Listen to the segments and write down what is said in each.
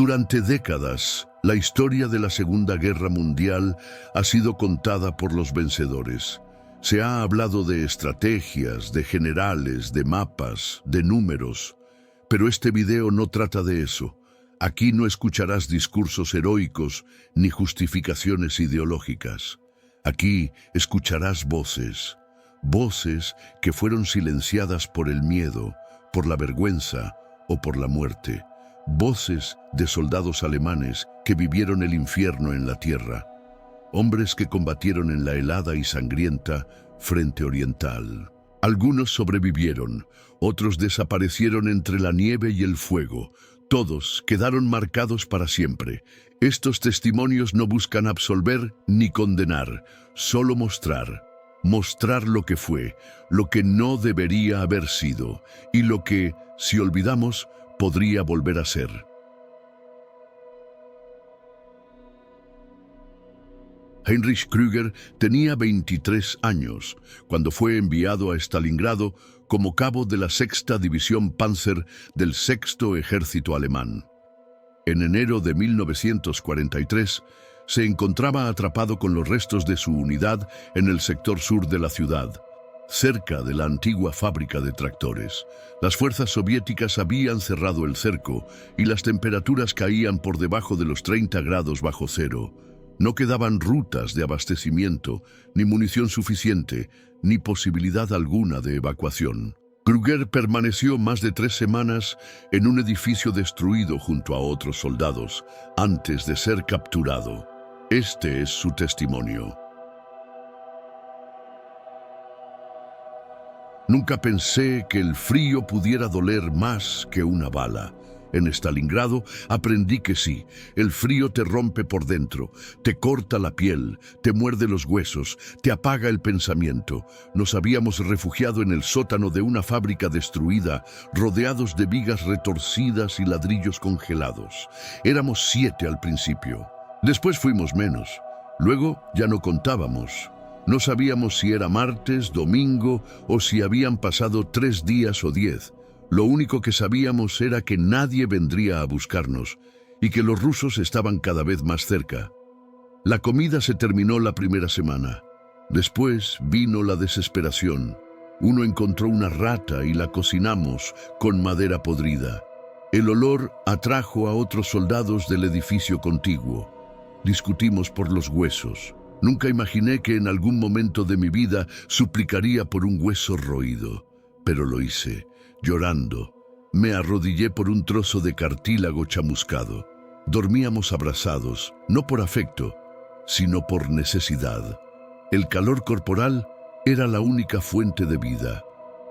Durante décadas, la historia de la Segunda Guerra Mundial ha sido contada por los vencedores. Se ha hablado de estrategias, de generales, de mapas, de números. Pero este video no trata de eso. Aquí no escucharás discursos heroicos ni justificaciones ideológicas. Aquí escucharás voces. Voces que fueron silenciadas por el miedo, por la vergüenza o por la muerte. Voces de soldados alemanes que vivieron el infierno en la tierra. Hombres que combatieron en la helada y sangrienta frente oriental. Algunos sobrevivieron, otros desaparecieron entre la nieve y el fuego. Todos quedaron marcados para siempre. Estos testimonios no buscan absolver ni condenar, solo mostrar. Mostrar lo que fue, lo que no debería haber sido, y lo que, si olvidamos, podría volver a ser. Heinrich Krüger tenía 23 años cuando fue enviado a Stalingrado como cabo de la 6ª División Panzer del 6º Ejército Alemán. En enero de 1943, se encontraba atrapado con los restos de su unidad en el sector sur de la ciudad, cerca de la antigua fábrica de tractores. Las fuerzas soviéticas habían cerrado el cerco y las temperaturas caían por debajo de los 30 grados bajo cero. No quedaban rutas de abastecimiento, ni munición suficiente, ni posibilidad alguna de evacuación. Krüger permaneció más de 3 semanas en un edificio destruido junto a otros soldados, antes de ser capturado. Este es su testimonio. Nunca pensé que el frío pudiera doler más que una bala. En Stalingrado aprendí que sí, el frío te rompe por dentro, te corta la piel, te muerde los huesos, te apaga el pensamiento. Nos habíamos refugiado en el sótano de una fábrica destruida, rodeados de vigas retorcidas y ladrillos congelados. Éramos 7 al principio. Después fuimos menos. Luego ya no contábamos. No sabíamos si era martes, domingo o si habían pasado 3 días o 10. Lo único que sabíamos era que nadie vendría a buscarnos y que los rusos estaban cada vez más cerca. La comida se terminó la primera semana. Después vino la desesperación. Uno encontró una rata y la cocinamos con madera podrida. El olor atrajo a otros soldados del edificio contiguo. Discutimos por los huesos. Nunca imaginé que en algún momento de mi vida suplicaría por un hueso roído, pero lo hice. Llorando, me arrodillé por un trozo de cartílago chamuscado. Dormíamos abrazados, no por afecto, sino por necesidad. El calor corporal era la única fuente de vida.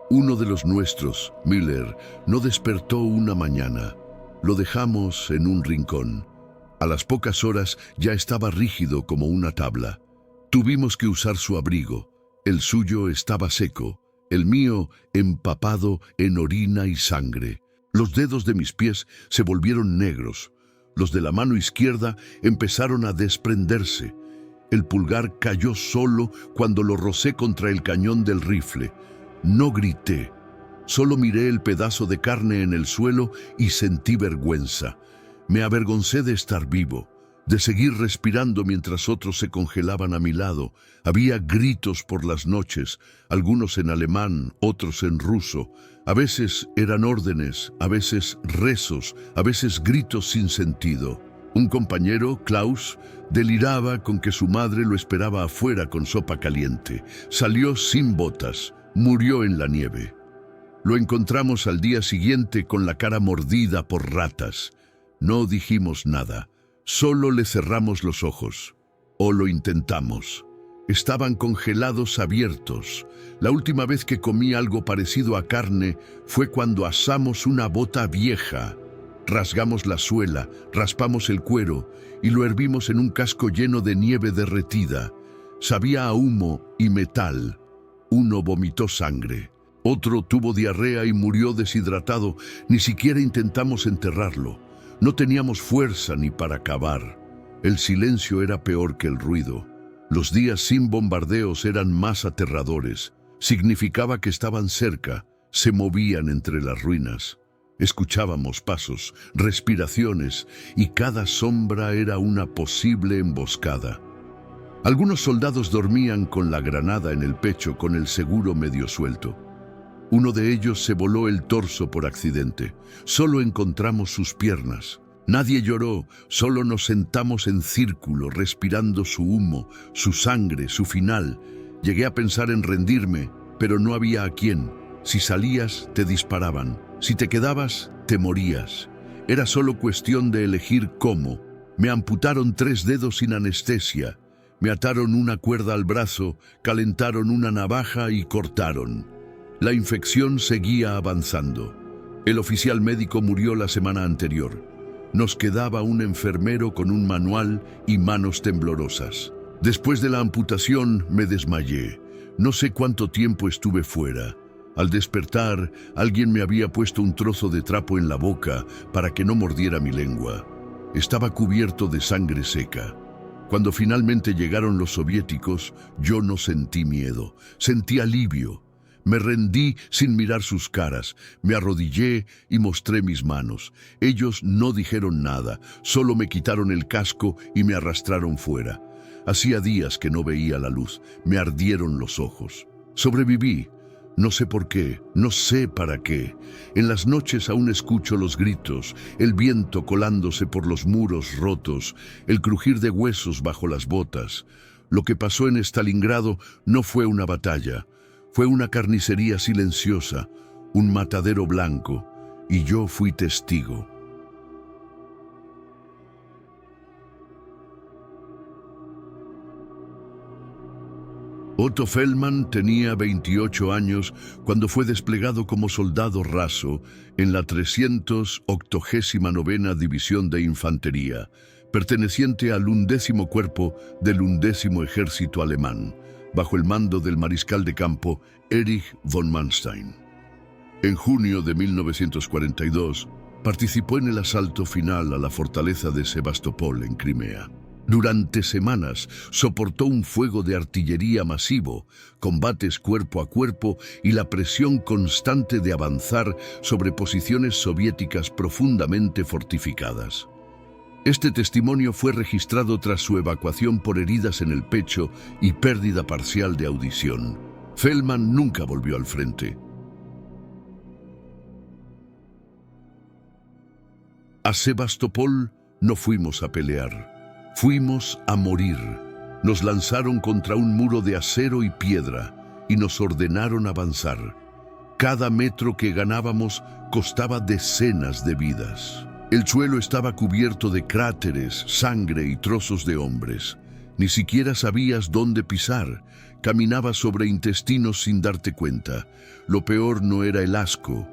Uno de los nuestros, Müller, no despertó una mañana. Lo dejamos en un rincón. A las pocas horas ya estaba rígido como una tabla. Tuvimos que usar su abrigo. El suyo estaba seco. El mío empapado en orina y sangre. Los dedos de mis pies se volvieron negros. Los de la mano izquierda empezaron a desprenderse. El pulgar cayó solo cuando lo rocé contra el cañón del rifle. No grité. Solo miré el pedazo de carne en el suelo y sentí vergüenza. Me avergoncé de estar vivo, de seguir respirando mientras otros se congelaban a mi lado. Había gritos por las noches, algunos en alemán, otros en ruso. A veces eran órdenes, a veces rezos, a veces gritos sin sentido. Un compañero, Klaus, deliraba con que su madre lo esperaba afuera con sopa caliente. Salió sin botas, murió en la nieve. Lo encontramos al día siguiente con la cara mordida por ratas. No dijimos nada. Solo le cerramos los ojos, o lo intentamos. Estaban congelados abiertos. La última vez que comí algo parecido a carne fue cuando asamos una bota vieja. Rasgamos la suela, raspamos el cuero y lo hervimos en un casco lleno de nieve derretida. Sabía a humo y metal. Uno vomitó sangre. Otro tuvo diarrea y murió deshidratado. Ni siquiera intentamos enterrarlo. No teníamos fuerza ni para cavar. El silencio era peor que el ruido. Los días sin bombardeos eran más aterradores. Significaba que estaban cerca, se movían entre las ruinas. Escuchábamos pasos, respiraciones, y cada sombra era una posible emboscada. Algunos soldados dormían con la granada en el pecho con el seguro medio suelto. Uno de ellos se voló el torso por accidente. Solo encontramos sus piernas. Nadie lloró, solo nos sentamos en círculo, respirando su humo, su sangre, su final. Llegué a pensar en rendirme, pero no había a quién. Si salías, te disparaban. Si te quedabas, te morías. Era solo cuestión de elegir cómo. Me amputaron 3 dedos sin anestesia. Me ataron una cuerda al brazo, calentaron una navaja y cortaron. La infección seguía avanzando. El oficial médico murió la semana anterior. Nos quedaba un enfermero con un manual y manos temblorosas. Después de la amputación me desmayé. No sé cuánto tiempo estuve fuera. Al despertar, alguien me había puesto un trozo de trapo en la boca para que no mordiera mi lengua. Estaba cubierto de sangre seca. Cuando finalmente llegaron los soviéticos, yo no sentí miedo, sentí alivio. Me rendí sin mirar sus caras, me arrodillé y mostré mis manos. Ellos no dijeron nada, solo me quitaron el casco y me arrastraron fuera. Hacía días que no veía la luz, me ardieron los ojos. Sobreviví. No sé por qué, no sé para qué. En las noches aún escucho los gritos, el viento colándose por los muros rotos, el crujir de huesos bajo las botas. Lo que pasó en Stalingrado no fue una batalla, fue una carnicería silenciosa, un matadero blanco, y yo fui testigo. Otto Feldman tenía 28 años cuando fue desplegado como soldado raso en la 389ª División de Infantería, perteneciente al 11º Cuerpo del 11º Ejército Alemán, bajo el mando del mariscal de campo Erich von Manstein. En junio de 1942, participó en el asalto final a la fortaleza de Sebastopol en Crimea. Durante semanas soportó un fuego de artillería masivo, combates cuerpo a cuerpo y la presión constante de avanzar sobre posiciones soviéticas profundamente fortificadas. Este testimonio fue registrado tras su evacuación por heridas en el pecho y pérdida parcial de audición. Feldman nunca volvió al frente. A Sebastopol no fuimos a pelear. Fuimos a morir. Nos lanzaron contra un muro de acero y piedra y nos ordenaron avanzar. Cada metro que ganábamos costaba decenas de vidas. El suelo estaba cubierto de cráteres, sangre y trozos de hombres. Ni siquiera sabías dónde pisar. Caminabas sobre intestinos sin darte cuenta. Lo peor no era el asco.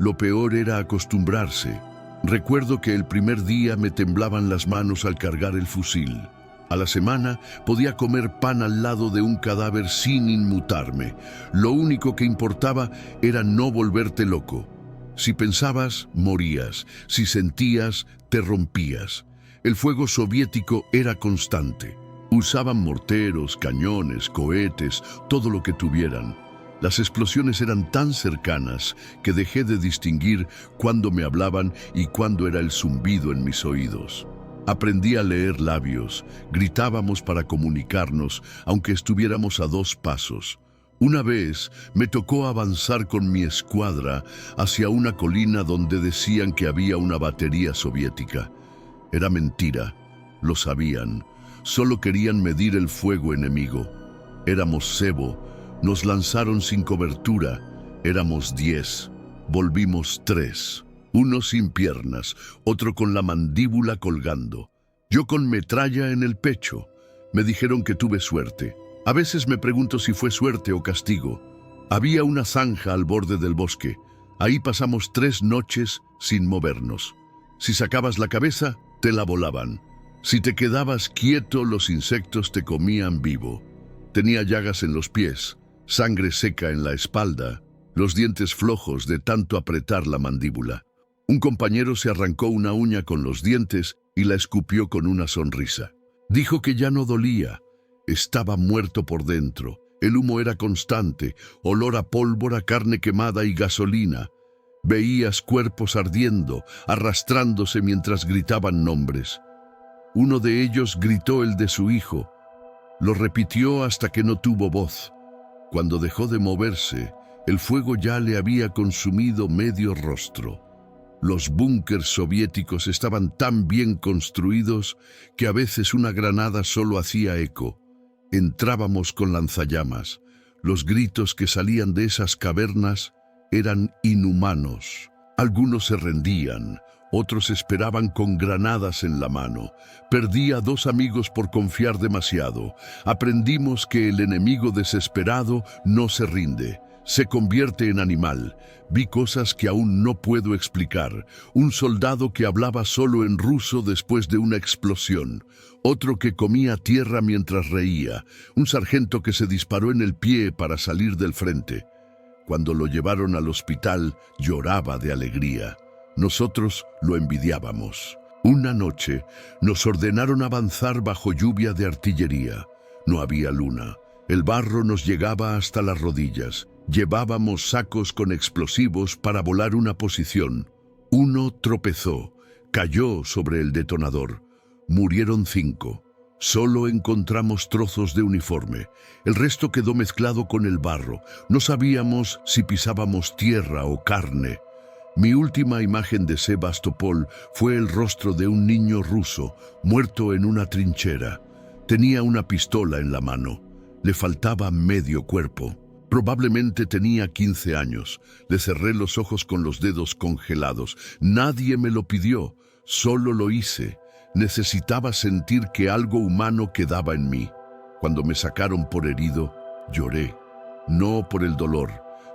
Lo peor era acostumbrarse. Recuerdo que el primer día me temblaban las manos al cargar el fusil. A la semana podía comer pan al lado de un cadáver sin inmutarme. Lo único que importaba era no volverte loco. Si pensabas, morías. Si sentías, te rompías. El fuego soviético era constante. Usaban morteros, cañones, cohetes, todo lo que tuvieran. Las explosiones eran tan cercanas que dejé de distinguir cuándo me hablaban y cuándo era el zumbido en mis oídos. Aprendí a leer labios, gritábamos para comunicarnos, aunque estuviéramos a 2 pasos. Una vez me tocó avanzar con mi escuadra hacia una colina donde decían que había una batería soviética. Era mentira, lo sabían, solo querían medir el fuego enemigo. Éramos cebo. Nos lanzaron sin cobertura, éramos 10, volvimos 3, uno sin piernas, otro con la mandíbula colgando, yo con metralla en el pecho. Me dijeron que tuve suerte. A veces me pregunto si fue suerte o castigo. Había una zanja al borde del bosque, ahí pasamos 3 noches sin movernos. Si sacabas la cabeza, te la volaban. Si te quedabas quieto, los insectos te comían vivo. Tenía llagas en los pies, sangre seca en la espalda, los dientes flojos de tanto apretar la mandíbula. Un compañero se arrancó una uña con los dientes y la escupió con una sonrisa. Dijo que ya no dolía, estaba muerto por dentro. El humo era constante, olor a pólvora, carne quemada y gasolina. Veías cuerpos ardiendo, arrastrándose mientras gritaban nombres. Uno de ellos gritó el de su hijo. Lo repitió hasta que no tuvo voz. Cuando dejó de moverse, el fuego ya le había consumido medio rostro. Los búnkers soviéticos estaban tan bien construidos que a veces una granada solo hacía eco. Entrábamos con lanzallamas. Los gritos que salían de esas cavernas eran inhumanos. Algunos se rendían, otros esperaban con granadas en la mano. Perdí a 2 amigos por confiar demasiado. Aprendimos que el enemigo desesperado no se rinde, se convierte en animal. Vi cosas que aún no puedo explicar. Un soldado que hablaba solo en ruso después de una explosión. Otro que comía tierra mientras reía. Un sargento que se disparó en el pie para salir del frente. Cuando lo llevaron al hospital, lloraba de alegría. Nosotros lo envidiábamos. Una noche nos ordenaron avanzar bajo lluvia de artillería. No había luna. El barro nos llegaba hasta las rodillas. Llevábamos sacos con explosivos para volar una posición. Uno tropezó, cayó sobre el detonador. Murieron 5. Solo encontramos trozos de uniforme. El resto quedó mezclado con el barro. No sabíamos si pisábamos tierra o carne. Mi última imagen de Sebastopol fue el rostro de un niño ruso, muerto en una trinchera. Tenía una pistola en la mano. Le faltaba medio cuerpo. Probablemente tenía 15 años. Le cerré los ojos con los dedos congelados. Nadie me lo pidió, solo lo hice. Necesitaba sentir que algo humano quedaba en mí. Cuando me sacaron por herido, lloré. No por el dolor.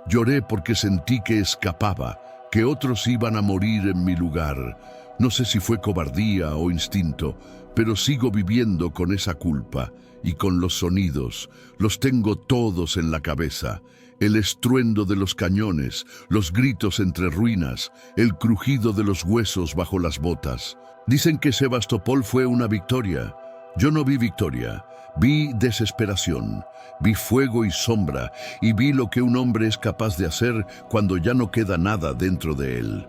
Lloré porque sentí que escapaba, que otros iban a morir en mi lugar. No sé si fue cobardía o instinto, pero sigo viviendo con esa culpa y con los sonidos. Los tengo todos en la cabeza. El estruendo de los cañones, los gritos entre ruinas, el crujido de los huesos bajo las botas. Dicen que Sebastopol fue una victoria. Yo no vi victoria, vi desesperación, vi fuego y sombra, y vi lo que un hombre es capaz de hacer cuando ya no queda nada dentro de él.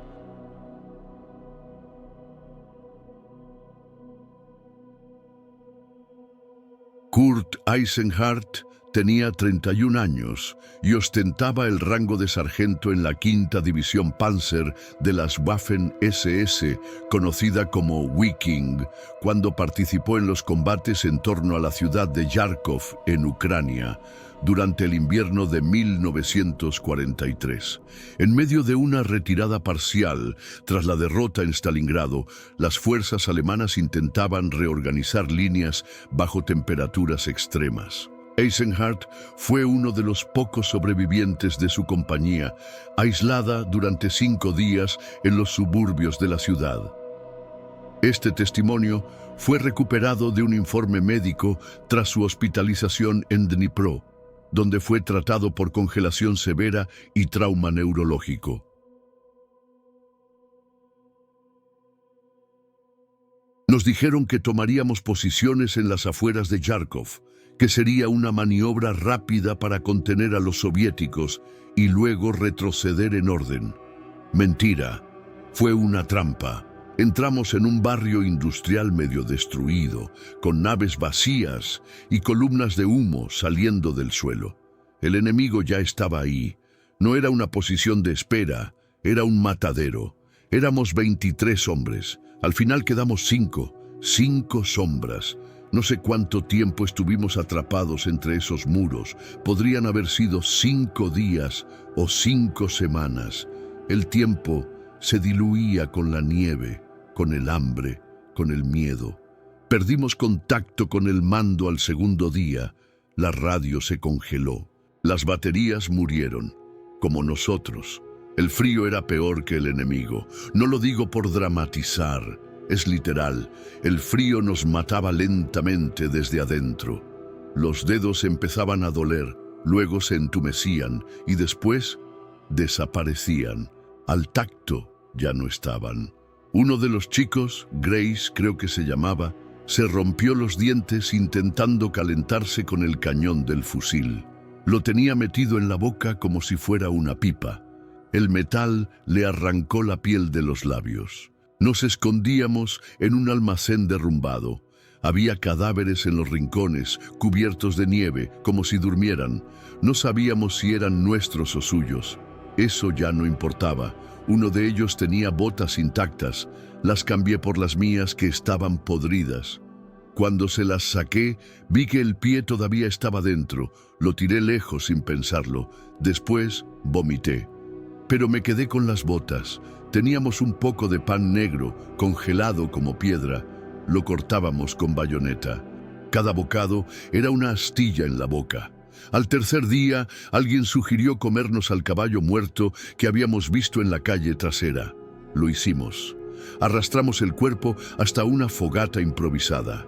Kurt Eisenhardt tenía 31 años y ostentaba el rango de sargento en la 5ª División Panzer de las Waffen-SS, conocida como Wiking, cuando participó en los combates en torno a la ciudad de Kharkov, en Ucrania, durante el invierno de 1943. En medio de una retirada parcial, tras la derrota en Stalingrado, las fuerzas alemanas intentaban reorganizar líneas bajo temperaturas extremas. Eisenhardt fue uno de los pocos sobrevivientes de su compañía, aislada durante 5 días en los suburbios de la ciudad. Este testimonio fue recuperado de un informe médico tras su hospitalización en Dnipro, donde fue tratado por congelación severa y trauma neurológico. Nos dijeron que tomaríamos posiciones en las afueras de Kharkov, que sería una maniobra rápida para contener a los soviéticos y luego retroceder en orden. Mentira, fue una trampa. Entramos en un barrio industrial medio destruido, con naves vacías y columnas de humo saliendo del suelo. El enemigo ya estaba ahí. No era una posición de espera, era un matadero. Éramos 23 hombres. Al final quedamos 5 sombras. No sé cuánto tiempo estuvimos atrapados entre esos muros. Podrían haber sido 5 días o 5 semanas. El tiempo se diluía con la nieve, con el hambre, con el miedo. Perdimos contacto con el mando al segundo día. La radio se congeló. Las baterías murieron, como nosotros. El frío era peor que el enemigo. No lo digo por dramatizar. Es literal, el frío nos mataba lentamente desde adentro. Los dedos empezaban a doler, luego se entumecían y después desaparecían. Al tacto ya no estaban. Uno de los chicos, Grace creo que se llamaba, se rompió los dientes intentando calentarse con el cañón del fusil. Lo tenía metido en la boca como si fuera una pipa. El metal le arrancó la piel de los labios. Nos escondíamos en un almacén derrumbado. Había cadáveres en los rincones, cubiertos de nieve, como si durmieran. No sabíamos si eran nuestros o suyos. Eso ya no importaba. Uno de ellos tenía botas intactas. Las cambié por las mías que estaban podridas. Cuando se las saqué, vi que el pie todavía estaba dentro. Lo tiré lejos sin pensarlo. Después, vomité. Pero me quedé con las botas. Teníamos un poco de pan negro, congelado como piedra. Lo cortábamos con bayoneta. Cada bocado era una astilla en la boca. Al tercer día, alguien sugirió comernos al caballo muerto que habíamos visto en la calle trasera. Lo hicimos. Arrastramos el cuerpo hasta una fogata improvisada.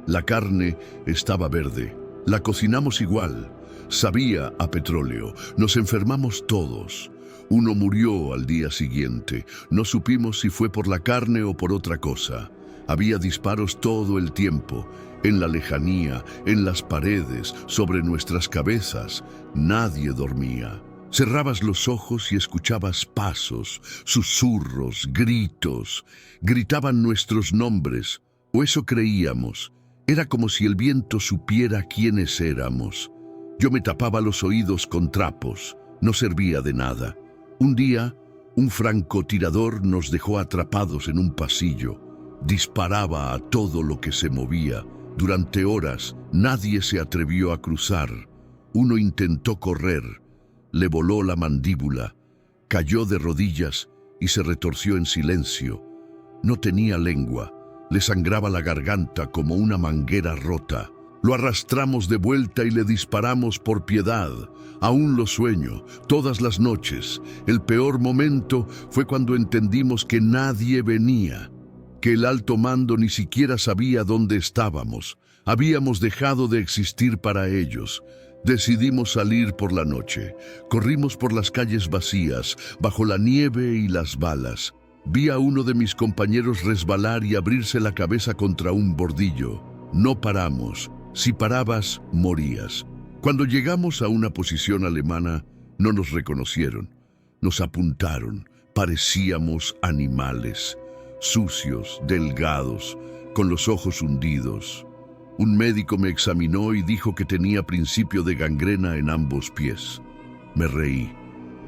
La carne estaba verde. La cocinamos igual. Sabía a petróleo. Nos enfermamos todos. Uno murió al día siguiente. No supimos si fue por la carne o por otra cosa. Había disparos todo el tiempo, en la lejanía, en las paredes, sobre nuestras cabezas. Nadie dormía. Cerrabas los ojos y escuchabas pasos, susurros, gritos. Gritaban nuestros nombres, o eso creíamos. Era como si el viento supiera quiénes éramos. Yo me tapaba los oídos con trapos. No servía de nada. Un día, un francotirador nos dejó atrapados en un pasillo. Disparaba a todo lo que se movía. Durante horas, nadie se atrevió a cruzar. Uno intentó correr. Le voló la mandíbula. Cayó de rodillas y se retorció en silencio. No tenía lengua. Le sangraba la garganta como una manguera rota. Lo arrastramos de vuelta y le disparamos por piedad. Aún lo sueño, todas las noches. El peor momento fue cuando entendimos que nadie venía, que el alto mando ni siquiera sabía dónde estábamos. Habíamos dejado de existir para ellos. Decidimos salir por la noche. Corrimos por las calles vacías, bajo la nieve y las balas. Vi a uno de mis compañeros resbalar y abrirse la cabeza contra un bordillo. No paramos. Si parabas, morías. Cuando llegamos a una posición alemana, no nos reconocieron. Nos apuntaron. Parecíamos animales, sucios, delgados, con los ojos hundidos. Un médico me examinó y dijo que tenía principio de gangrena en ambos pies. Me reí.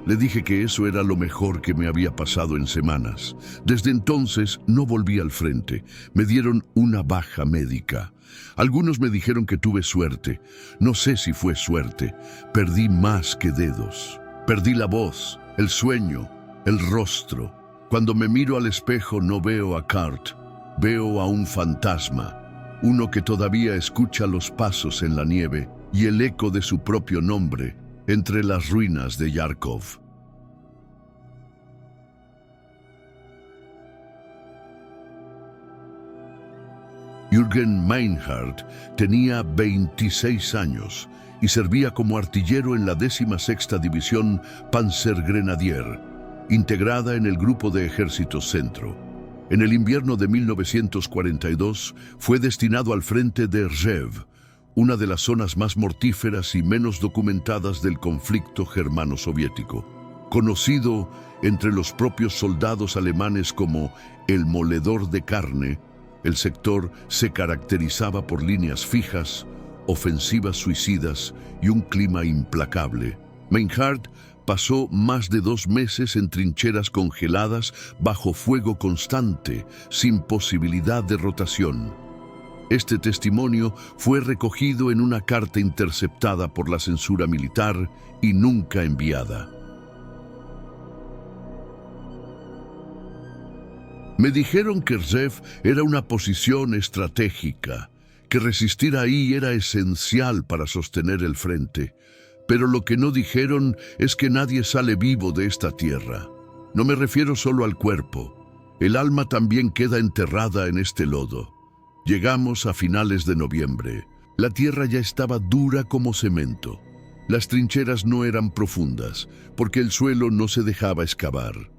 Le dije que eso era lo mejor que me había pasado en semanas. Desde entonces no volví al frente. Me dieron una baja médica. Algunos me dijeron que tuve suerte. No sé si fue suerte. Perdí más que dedos. Perdí la voz, el sueño, el rostro. Cuando me miro al espejo no veo a Kurt. Veo a un fantasma. Uno que todavía escucha los pasos en la nieve y el eco de su propio nombre entre las ruinas de Yarkov. Jürgen Meinhardt tenía 26 años y servía como artillero en la 16ª División Panzergrenadier, integrada en el Grupo de Ejércitos Centro. En el invierno de 1942 fue destinado al frente de Rjev, una de las zonas más mortíferas y menos documentadas del conflicto germano-soviético. Conocido entre los propios soldados alemanes como el moledor de carne, el sector se caracterizaba por líneas fijas, ofensivas suicidas y un clima implacable. Meinhardt pasó más de 2 meses en trincheras congeladas bajo fuego constante, sin posibilidad de rotación. Este testimonio fue recogido en una carta interceptada por la censura militar y nunca enviada. Me dijeron que Rjev era una posición estratégica, que resistir ahí era esencial para sostener el frente. Pero lo que no dijeron es que nadie sale vivo de esta tierra. No me refiero solo al cuerpo. El alma también queda enterrada en este lodo. Llegamos a finales de noviembre. La tierra ya estaba dura como cemento. Las trincheras no eran profundas, porque el suelo no se dejaba excavar.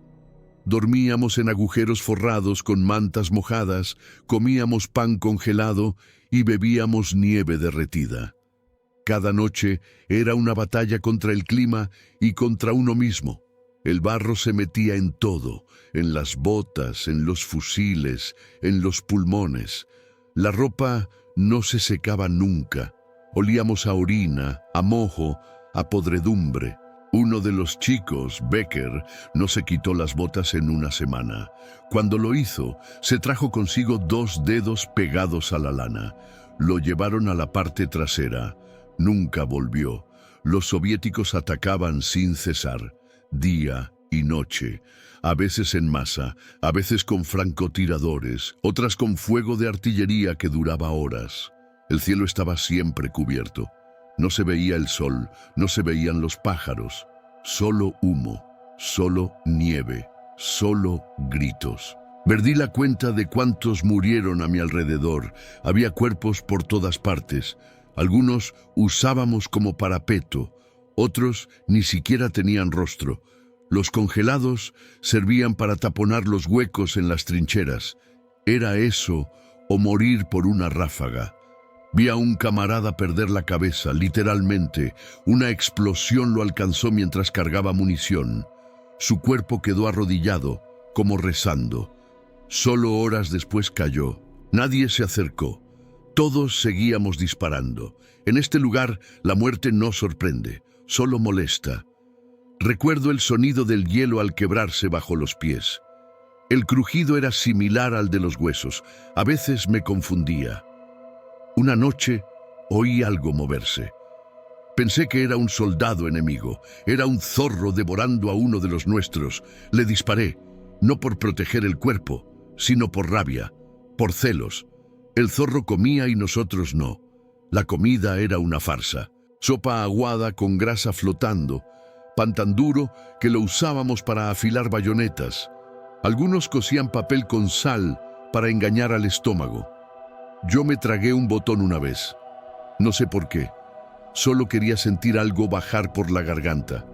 Dormíamos en agujeros forrados con mantas mojadas, comíamos pan congelado y bebíamos nieve derretida. Cada noche era una batalla contra el clima y contra uno mismo. El barro se metía en todo, en las botas, en los fusiles, en los pulmones. La ropa no se secaba nunca. Olíamos a orina, a mojo, a podredumbre. Uno de los chicos, Becker, no se quitó las botas en una semana. Cuando lo hizo, se trajo consigo 2 dedos pegados a la lana. Lo llevaron a la parte trasera. Nunca volvió. Los soviéticos atacaban sin cesar, día y noche, a veces en masa, a veces con francotiradores, otras con fuego de artillería que duraba horas. El cielo estaba siempre cubierto. No se veía el sol, no se veían los pájaros. Solo humo, solo nieve, solo gritos. Perdí la cuenta de cuántos murieron a mi alrededor. Había cuerpos por todas partes. Algunos usábamos como parapeto, otros ni siquiera tenían rostro. Los congelados servían para taponar los huecos en las trincheras. Era eso o morir por una ráfaga. Vi a un camarada perder la cabeza, literalmente. Una explosión lo alcanzó mientras cargaba munición. Su cuerpo quedó arrodillado, como rezando. Solo horas después cayó. Nadie se acercó. Todos seguíamos disparando. En este lugar, la muerte no sorprende, solo molesta. Recuerdo el sonido del hielo al quebrarse bajo los pies. El crujido era similar al de los huesos. A veces me confundía. Una noche oí algo moverse. Pensé que era un soldado enemigo. Era un zorro devorando a uno de los nuestros. Le disparé, no por proteger el cuerpo, sino por rabia, por celos. El zorro comía y nosotros no. La comida era una farsa. Sopa aguada con grasa flotando, pan tan duro que lo usábamos para afilar bayonetas. Algunos cocían papel con sal para engañar al estómago. Yo me tragué un botón una vez. No sé por qué. Solo quería sentir algo bajar por la garganta.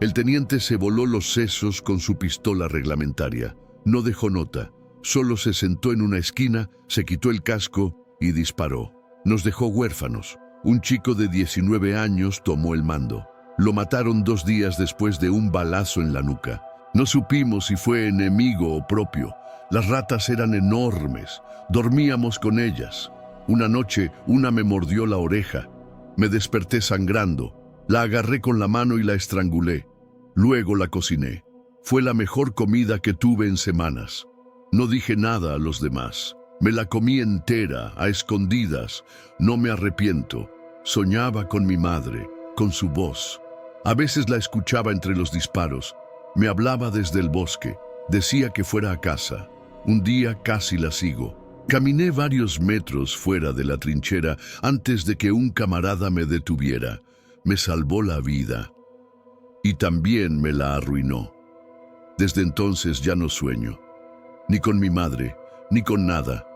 El teniente se voló los sesos con su pistola reglamentaria. No dejó nota. Solo se sentó en una esquina, se quitó el casco y disparó. Nos dejó huérfanos. Un chico de 19 años tomó el mando. Lo mataron 2 días después de un balazo en la nuca. No supimos si fue enemigo o propio. Las ratas eran enormes. Dormíamos con ellas. Una noche, una me mordió la oreja. Me desperté sangrando. La agarré con la mano y la estrangulé. Luego la cociné. Fue la mejor comida que tuve en semanas. No dije nada a los demás. Me la comí entera, a escondidas. No me arrepiento. Soñaba con mi madre, con su voz. A veces la escuchaba entre los disparos. Me hablaba desde el bosque. Decía que fuera a casa. Un día casi la sigo. Caminé varios metros fuera de la trinchera antes de que un camarada me detuviera. Me salvó la vida. Y también me la arruinó. Desde entonces ya no sueño. Ni con mi madre, ni con nada.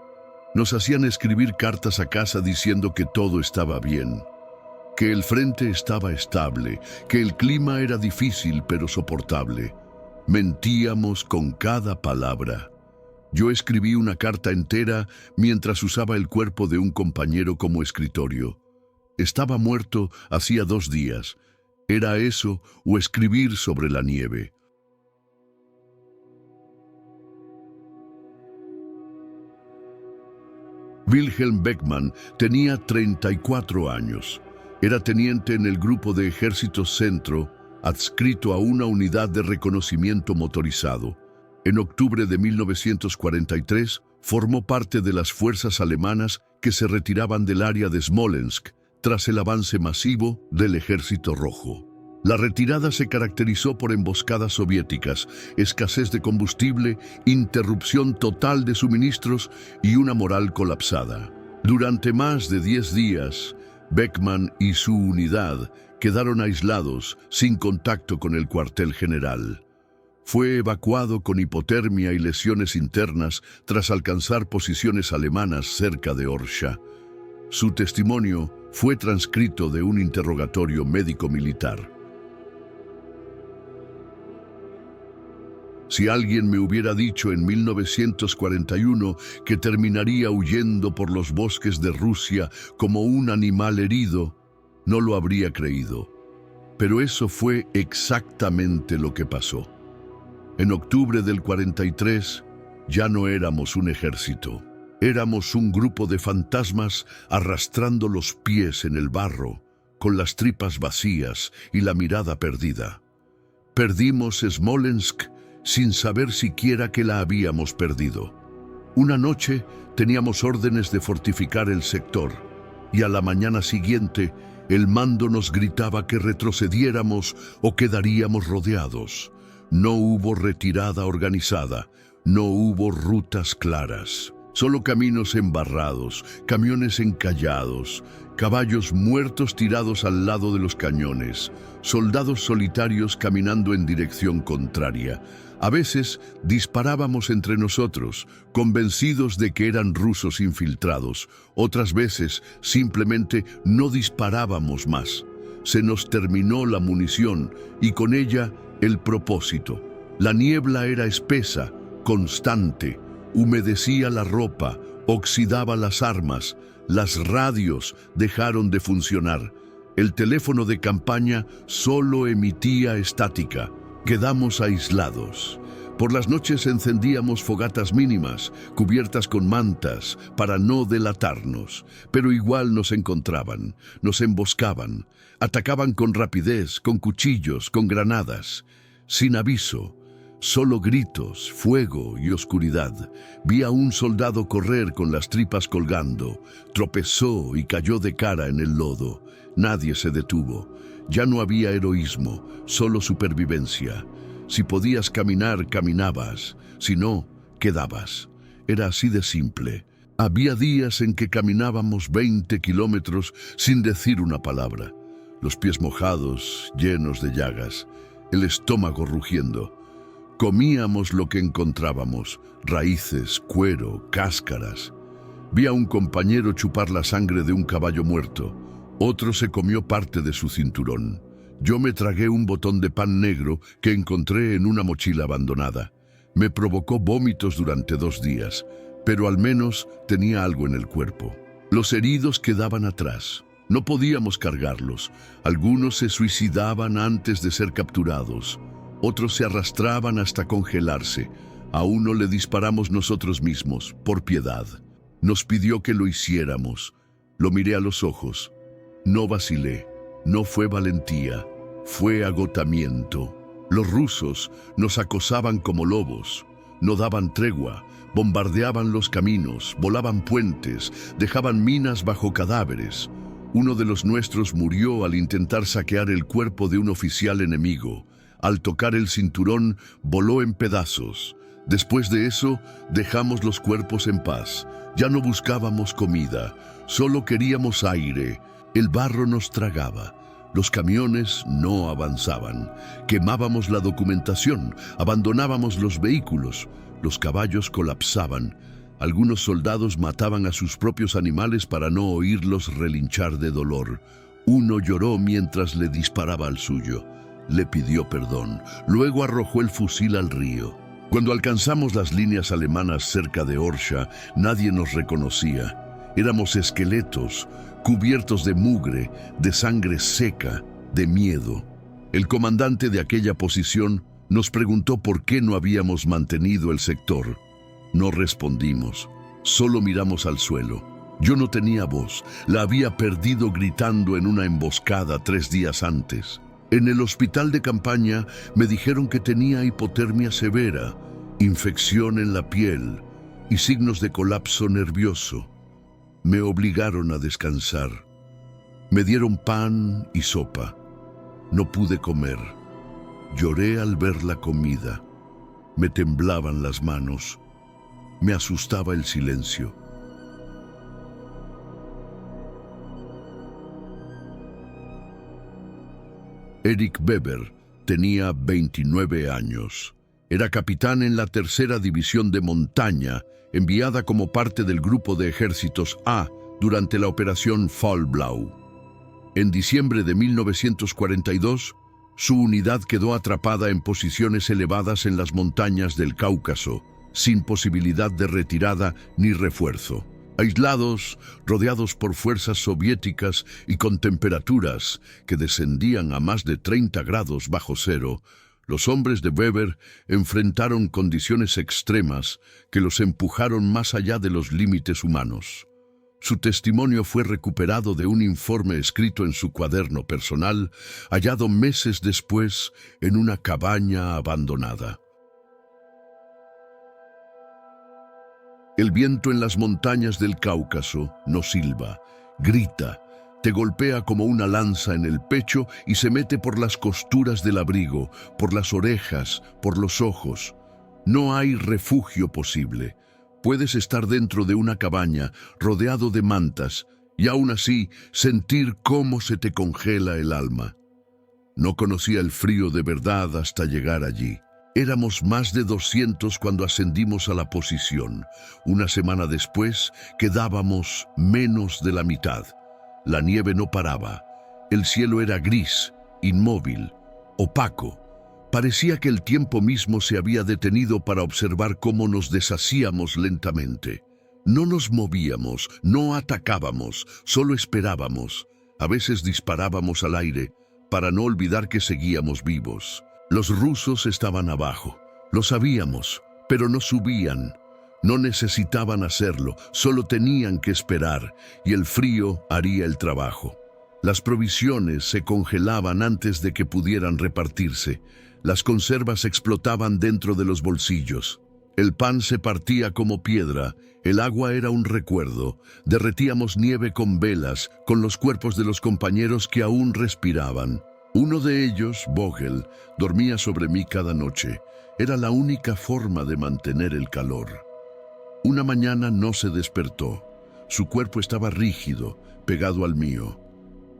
Nos hacían escribir cartas a casa diciendo que todo estaba bien, que el frente estaba estable, que el clima era difícil pero soportable. Mentíamos con cada palabra. Yo escribí una carta entera mientras usaba el cuerpo de un compañero como escritorio. Estaba muerto hacía 2 días. Era eso o escribir sobre la nieve. Wilhelm Beckmann tenía 34 años. Era teniente en el Grupo de Ejército Centro, adscrito a una unidad de reconocimiento motorizado. En octubre de 1943, formó parte de las fuerzas alemanas que se retiraban del área de Smolensk tras el avance masivo del Ejército Rojo. La retirada se caracterizó por emboscadas soviéticas, escasez de combustible, interrupción total de suministros y una moral colapsada. Durante más de 10 días, Beckmann y su unidad quedaron aislados, sin contacto con el cuartel general. Fue evacuado con hipotermia y lesiones internas tras alcanzar posiciones alemanas cerca de Orsha. Su testimonio fue transcrito de un interrogatorio médico-militar. Si alguien me hubiera dicho en 1941 que terminaría huyendo por los bosques de Rusia como un animal herido, no lo habría creído. Pero eso fue exactamente lo que pasó. En octubre del 43 ya no éramos un ejército. Éramos un grupo de fantasmas arrastrando los pies en el barro, con las tripas vacías y la mirada perdida. Perdimos Smolensk sin saber siquiera que la habíamos perdido. Una noche teníamos órdenes de fortificar el sector y a la mañana siguiente el mando nos gritaba que retrocediéramos o quedaríamos rodeados. No hubo retirada organizada, no hubo rutas claras. Solo caminos embarrados, camiones encallados, caballos muertos tirados al lado de los cañones, soldados solitarios caminando en dirección contraria. A veces disparábamos entre nosotros, convencidos de que eran rusos infiltrados. Otras veces simplemente no disparábamos más. Se nos terminó la munición y con ella el propósito. La niebla era espesa, constante, humedecía la ropa, oxidaba las armas, las radios dejaron de funcionar. El teléfono de campaña solo emitía estática. Quedamos aislados. Por las noches encendíamos fogatas mínimas, cubiertas con mantas, para no delatarnos. Pero igual nos encontraban, nos emboscaban, atacaban con rapidez, con cuchillos, con granadas. Sin aviso, solo gritos, fuego y oscuridad. Vi a un soldado correr con las tripas colgando. Tropezó y cayó de cara en el lodo. Nadie se detuvo. Ya no había heroísmo, solo supervivencia. Si podías caminar, caminabas. Si no, quedabas. Era así de simple. Había días en que caminábamos 20 kilómetros sin decir una palabra. Los pies mojados, llenos de llagas, el estómago rugiendo. Comíamos lo que encontrábamos, raíces, cuero, cáscaras. Vi a un compañero chupar la sangre de un caballo muerto. Otro se comió parte de su cinturón. Yo me tragué un botón de pan negro que encontré en una mochila abandonada. Me provocó vómitos durante 2 días, pero al menos tenía algo en el cuerpo. Los heridos quedaban atrás. No podíamos cargarlos. Algunos se suicidaban antes de ser capturados. Otros se arrastraban hasta congelarse. A uno le disparamos nosotros mismos, por piedad. Nos pidió que lo hiciéramos. Lo miré a los ojos. No vacilé. No fue valentía. Fue agotamiento. Los rusos nos acosaban como lobos. No daban tregua. Bombardeaban los caminos, volaban puentes, dejaban minas bajo cadáveres. Uno de los nuestros murió al intentar saquear el cuerpo de un oficial enemigo. Al tocar el cinturón, voló en pedazos. Después de eso, dejamos los cuerpos en paz. Ya no buscábamos comida, solo queríamos aire. El barro nos tragaba. Los camiones no avanzaban. Quemábamos la documentación, abandonábamos los vehículos. Los caballos colapsaban. Algunos soldados mataban a sus propios animales para no oírlos relinchar de dolor. Uno lloró mientras le disparaba al suyo. Le pidió perdón. Luego arrojó el fusil al río. Cuando alcanzamos las líneas alemanas cerca de Orsha, nadie nos reconocía. Éramos esqueletos, cubiertos de mugre, de sangre seca, de miedo. El comandante de aquella posición nos preguntó por qué no habíamos mantenido el sector. No respondimos, solo miramos al suelo. Yo no tenía voz, la había perdido gritando en una emboscada 3 días antes. En el hospital de campaña me dijeron que tenía hipotermia severa, infección en la piel y signos de colapso nervioso. Me obligaron a descansar. Me dieron pan y sopa. No pude comer. Lloré al ver la comida. Me temblaban las manos. Me asustaba el silencio. Eric Weber tenía 29 años. Era capitán en la 3ª División de Montaña, enviada como parte del Grupo de Ejércitos A durante la Operación Fallblau. En diciembre de 1942, su unidad quedó atrapada en posiciones elevadas en las montañas del Cáucaso, sin posibilidad de retirada ni refuerzo. Aislados, rodeados por fuerzas soviéticas y con temperaturas que descendían a más de 30 grados bajo cero, Los hombres de Weber enfrentaron condiciones extremas que los empujaron más allá de los límites humanos. Su testimonio fue recuperado de un informe escrito en su cuaderno personal, hallado meses después en una cabaña abandonada. El viento en las montañas del Cáucaso nos silba, grita, te golpea como una lanza en el pecho y se mete por las costuras del abrigo, por las orejas, por los ojos. No hay refugio posible. Puedes estar dentro de una cabaña, rodeado de mantas, y aún así sentir cómo se te congela el alma. No conocía el frío de verdad hasta llegar allí. Éramos más de 200 cuando ascendimos a la posición. Una semana después quedábamos menos de la mitad. La nieve no paraba. El cielo era gris, inmóvil, opaco. Parecía que el tiempo mismo se había detenido para observar cómo nos deshacíamos lentamente. No nos movíamos, no atacábamos, solo esperábamos. A veces disparábamos al aire para no olvidar que seguíamos vivos. Los rusos estaban abajo. Lo sabíamos, pero no subían. No necesitaban hacerlo, solo tenían que esperar, y el frío haría el trabajo. Las provisiones se congelaban antes de que pudieran repartirse. Las conservas explotaban dentro de los bolsillos. El pan se partía como piedra, el agua era un recuerdo. Derretíamos nieve con velas, con los cuerpos de los compañeros que aún respiraban. Uno de ellos, Vogel, dormía sobre mí cada noche. Era la única forma de mantener el calor. Una mañana no se despertó. Su cuerpo estaba rígido, pegado al mío.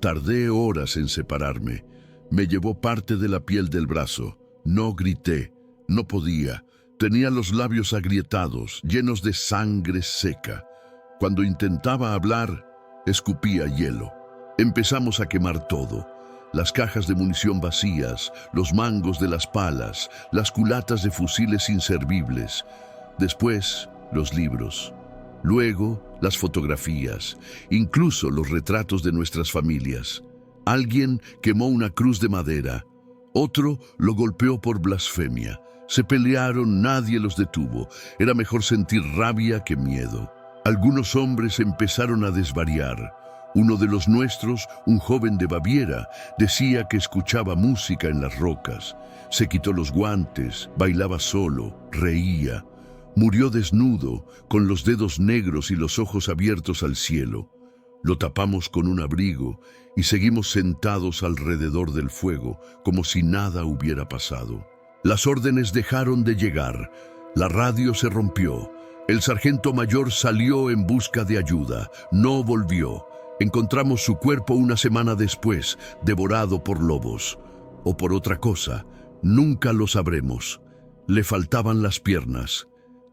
Tardé horas en separarme. Me llevó parte de la piel del brazo. No grité, no podía. Tenía los labios agrietados, llenos de sangre seca. Cuando intentaba hablar, escupía hielo. Empezamos a quemar todo. Las cajas de munición vacías, los mangos de las palas, las culatas de fusiles inservibles. Después, los libros. Luego, las fotografías, incluso los retratos de nuestras familias. Alguien quemó una cruz de madera. Otro lo golpeó por blasfemia. Se pelearon, nadie los detuvo. Era mejor sentir rabia que miedo. Algunos hombres empezaron a desvariar. Uno de los nuestros, un joven de Baviera, decía que escuchaba música en las rocas. Se quitó los guantes, bailaba solo, reía. Murió desnudo, con los dedos negros y los ojos abiertos al cielo. Lo tapamos con un abrigo y seguimos sentados alrededor del fuego, como si nada hubiera pasado. Las órdenes dejaron de llegar. La radio se rompió. El sargento mayor salió en busca de ayuda. No volvió. Encontramos su cuerpo una semana después, devorado por lobos. O por otra cosa, nunca lo sabremos. Le faltaban las piernas.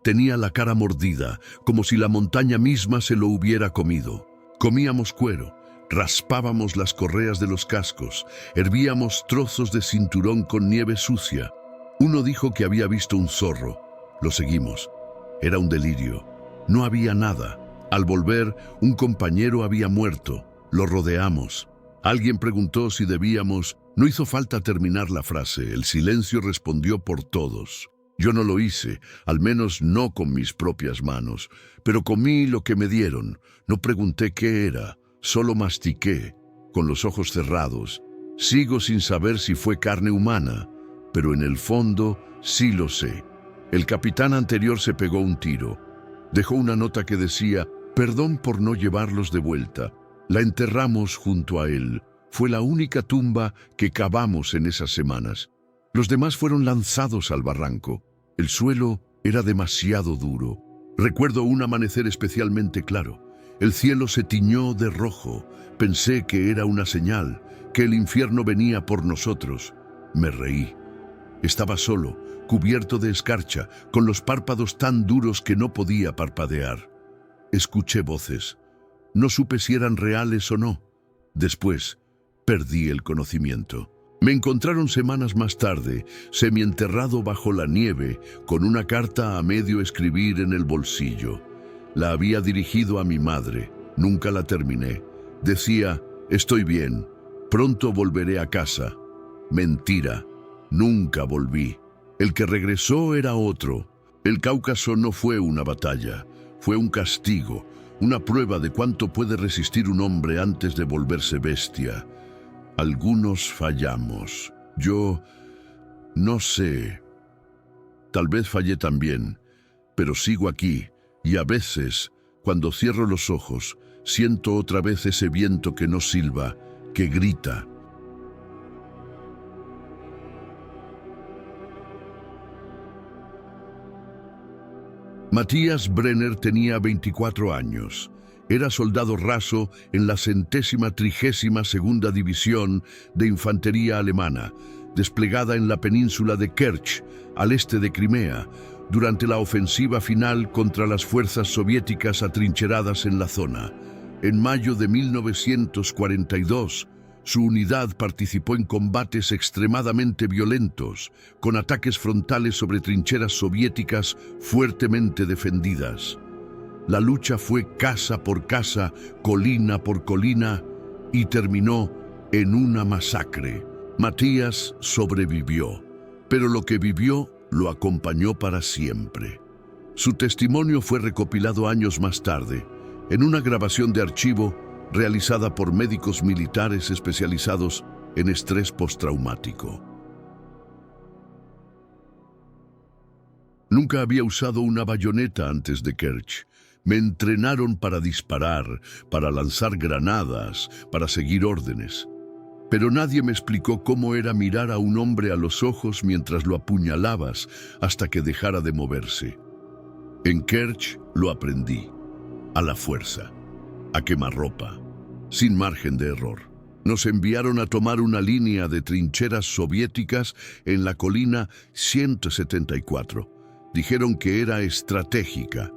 Tenía la cara mordida, como si la montaña misma se lo hubiera comido. Comíamos cuero, raspábamos las correas de los cascos, hervíamos trozos de cinturón con nieve sucia. Uno dijo que había visto un zorro. Lo seguimos. Era un delirio. No había nada. Al volver, un compañero había muerto. Lo rodeamos. Alguien preguntó si debíamos. No hizo falta terminar la frase. El silencio respondió por todos. Yo no lo hice, al menos no con mis propias manos, pero comí lo que me dieron. No pregunté qué era, solo mastiqué, con los ojos cerrados. Sigo sin saber si fue carne humana, pero en el fondo sí lo sé. El capitán anterior se pegó un tiro. Dejó una nota que decía, perdón por no llevarlos de vuelta. La enterramos junto a él. Fue la única tumba que cavamos en esas semanas. Los demás fueron lanzados al barranco. El suelo era demasiado duro. Recuerdo un amanecer especialmente claro. El cielo se tiñó de rojo. Pensé que era una señal, que el infierno venía por nosotros. Me reí. Estaba solo, cubierto de escarcha, con los párpados tan duros que no podía parpadear. Escuché voces. No supe si eran reales o no. Después, perdí el conocimiento. Me encontraron semanas más tarde, semienterrado bajo la nieve, con una carta a medio escribir en el bolsillo. La había dirigido a mi madre. Nunca la terminé. Decía, estoy bien, pronto volveré a casa. Mentira. Nunca volví. El que regresó era otro. El Cáucaso no fue una batalla, fue un castigo, una prueba de cuánto puede resistir un hombre antes de volverse bestia. Algunos fallamos. Yo no sé. Tal vez fallé también, pero sigo aquí y a veces, cuando cierro los ojos, siento otra vez ese viento que no silba, que grita. Matías Brenner tenía 24 años. Era soldado raso en la 132ª División de Infantería Alemana, desplegada en la península de Kerch, al este de Crimea, durante la ofensiva final contra las fuerzas soviéticas atrincheradas en la zona. En mayo de 1942, su unidad participó en combates extremadamente violentos, con ataques frontales sobre trincheras soviéticas fuertemente defendidas. La lucha fue casa por casa, colina por colina, y terminó en una masacre. Matías sobrevivió, pero lo que vivió lo acompañó para siempre. Su testimonio fue recopilado años más tarde, en una grabación de archivo realizada por médicos militares especializados en estrés postraumático. Nunca había usado una bayoneta antes de Kerch. Me entrenaron para disparar, para lanzar granadas, para seguir órdenes. Pero nadie me explicó cómo era mirar a un hombre a los ojos mientras lo apuñalabas hasta que dejara de moverse. En Kerch lo aprendí, a la fuerza, a quemarropa, sin margen de error. Nos enviaron a tomar una línea de trincheras soviéticas en la colina 174. Dijeron que era estratégica.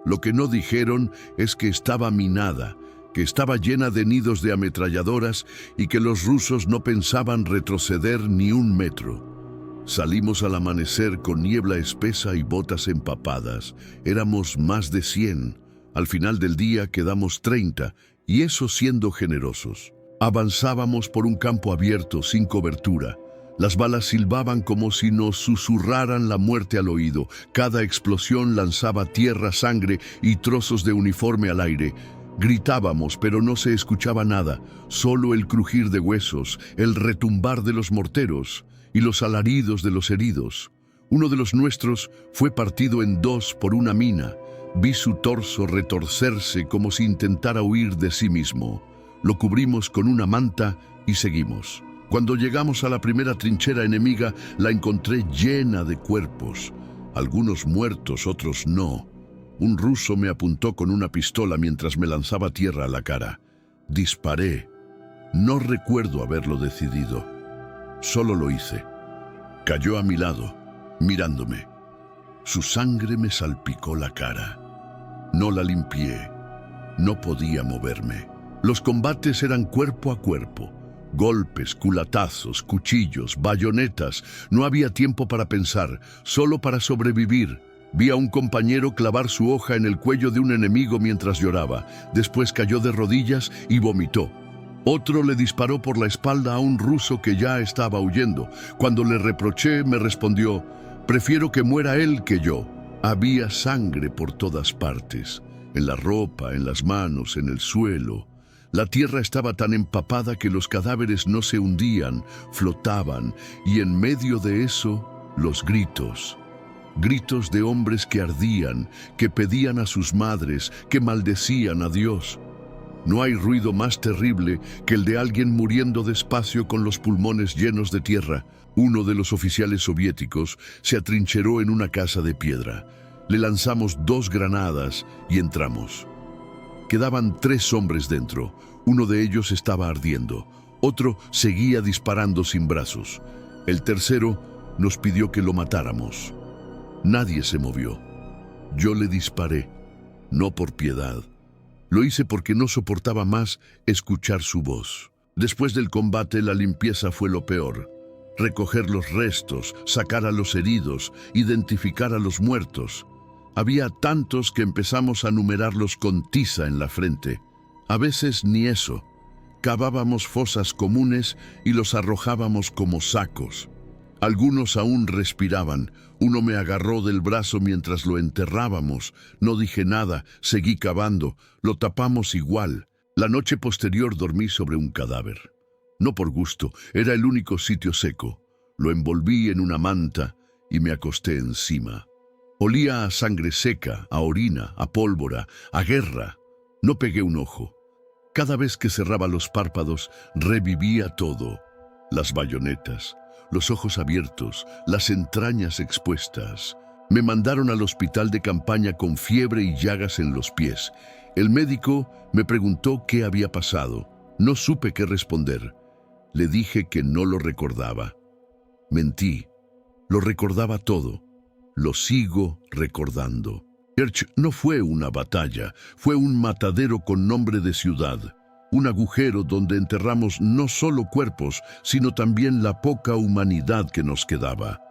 Lo que no dijeron es que estaba minada, que estaba llena de nidos de ametralladoras y que los rusos no pensaban retroceder ni un metro. Salimos al amanecer con niebla espesa y botas empapadas. Éramos más de 100. Al final del día quedamos 30, y eso siendo generosos. Avanzábamos por un campo abierto, sin cobertura. Las balas silbaban como si nos susurraran la muerte al oído. Cada explosión lanzaba tierra, sangre y trozos de uniforme al aire. Gritábamos, pero no se escuchaba nada, solo el crujir de huesos, el retumbar de los morteros y los alaridos de los heridos. Uno de los nuestros fue partido en dos por una mina. Vi su torso retorcerse como si intentara huir de sí mismo. Lo cubrimos con una manta y seguimos. Cuando llegamos a la primera trinchera enemiga, la encontré llena de cuerpos. Algunos muertos, otros no. Un ruso me apuntó con una pistola mientras me lanzaba tierra a la cara. Disparé. No recuerdo haberlo decidido. Solo lo hice. Cayó a mi lado, mirándome. Su sangre me salpicó la cara. No la limpié. No podía moverme. Los combates eran cuerpo a cuerpo. Golpes, culatazos, cuchillos, bayonetas. No había tiempo para pensar, solo para sobrevivir. Vi a un compañero clavar su hoja en el cuello de un enemigo mientras lloraba. Después cayó de rodillas y vomitó. Otro le disparó por la espalda a un ruso que ya estaba huyendo. Cuando le reproché, me respondió: «Prefiero que muera él que yo». Había sangre por todas partes, en la ropa, en las manos, en el suelo. La tierra estaba tan empapada que los cadáveres no se hundían, flotaban, y en medio de eso, los gritos. Gritos de hombres que ardían, que pedían a sus madres, que maldecían a Dios. No hay ruido más terrible que el de alguien muriendo despacio con los pulmones llenos de tierra. Uno de los oficiales soviéticos se atrincheró en una casa de piedra. Le lanzamos 2 granadas y entramos. Quedaban 3 hombres dentro. Uno de ellos estaba ardiendo. Otro seguía disparando sin brazos. El tercero nos pidió que lo matáramos. Nadie se movió. Yo le disparé, no por piedad. Lo hice porque no soportaba más escuchar su voz. Después del combate, la limpieza fue lo peor. Recoger los restos, sacar a los heridos, identificar a los muertos. Había tantos que empezamos a numerarlos con tiza en la frente. A veces ni eso. Cavábamos fosas comunes y los arrojábamos como sacos. Algunos aún respiraban. Uno me agarró del brazo mientras lo enterrábamos. No dije nada, seguí cavando. Lo tapamos igual. La noche posterior dormí sobre un cadáver. No por gusto, era el único sitio seco. Lo envolví en una manta y me acosté encima. Olía a sangre seca, a orina, a pólvora, a guerra. No pegué un ojo. Cada vez que cerraba los párpados, revivía todo. Las bayonetas, los ojos abiertos, las entrañas expuestas. Me mandaron al hospital de campaña con fiebre y llagas en los pies. El médico me preguntó qué había pasado. No supe qué responder. Le dije que no lo recordaba. Mentí. Lo recordaba todo. Lo sigo recordando. Kerch no fue una batalla, fue un matadero con nombre de ciudad. Un agujero donde enterramos no solo cuerpos, sino también la poca humanidad que nos quedaba.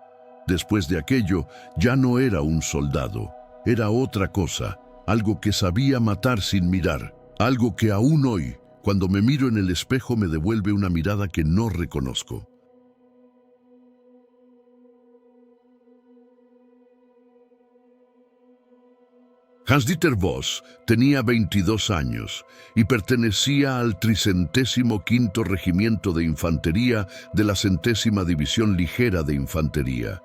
Después de aquello, ya no era un soldado. Era otra cosa, algo que sabía matar sin mirar. Algo que aún hoy, cuando me miro en el espejo, me devuelve una mirada que no reconozco. Hans-Dieter Voss tenía 22 años y pertenecía al 35º Regimiento de Infantería de la 100ª División Ligera de Infantería.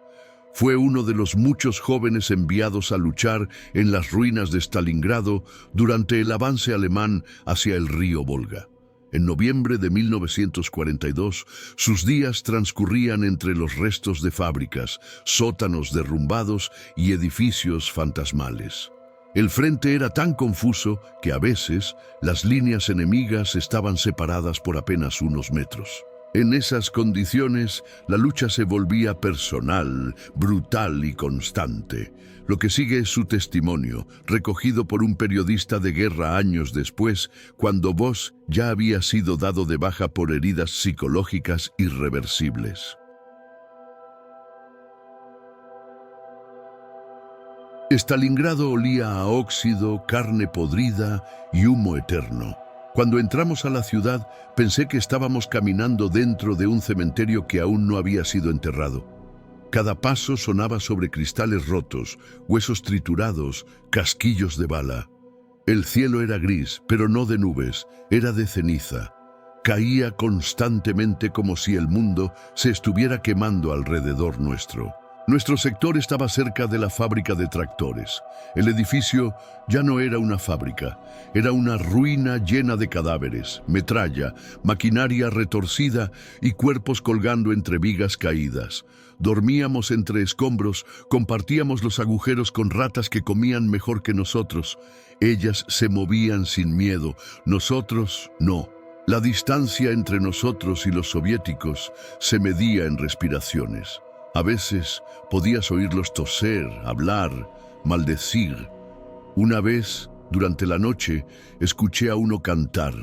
Fue uno de los muchos jóvenes enviados a luchar en las ruinas de Stalingrado durante el avance alemán hacia el río Volga. En noviembre de 1942, sus días transcurrían entre los restos de fábricas, sótanos derrumbados y edificios fantasmales. El frente era tan confuso que a veces las líneas enemigas estaban separadas por apenas unos metros. En esas condiciones, la lucha se volvía personal, brutal y constante. Lo que sigue es su testimonio, recogido por un periodista de guerra años después, cuando Voss ya había sido dado de baja por heridas psicológicas irreversibles. Stalingrado olía a óxido, carne podrida y humo eterno. Cuando entramos a la ciudad, pensé que estábamos caminando dentro de un cementerio que aún no había sido enterrado. Cada paso sonaba sobre cristales rotos, huesos triturados, casquillos de bala. El cielo era gris, pero no de nubes, era de ceniza. Caía constantemente como si el mundo se estuviera quemando alrededor nuestro. Nuestro sector estaba cerca de la fábrica de tractores. El edificio ya no era una fábrica, era una ruina llena de cadáveres, metralla, maquinaria retorcida y cuerpos colgando entre vigas caídas. Dormíamos entre escombros, compartíamos los agujeros con ratas que comían mejor que nosotros. Ellas se movían sin miedo, nosotros no. La distancia entre nosotros y los soviéticos se medía en respiraciones. A veces podías oírlos toser, hablar, maldecir. Una vez, durante la noche, escuché a uno cantar.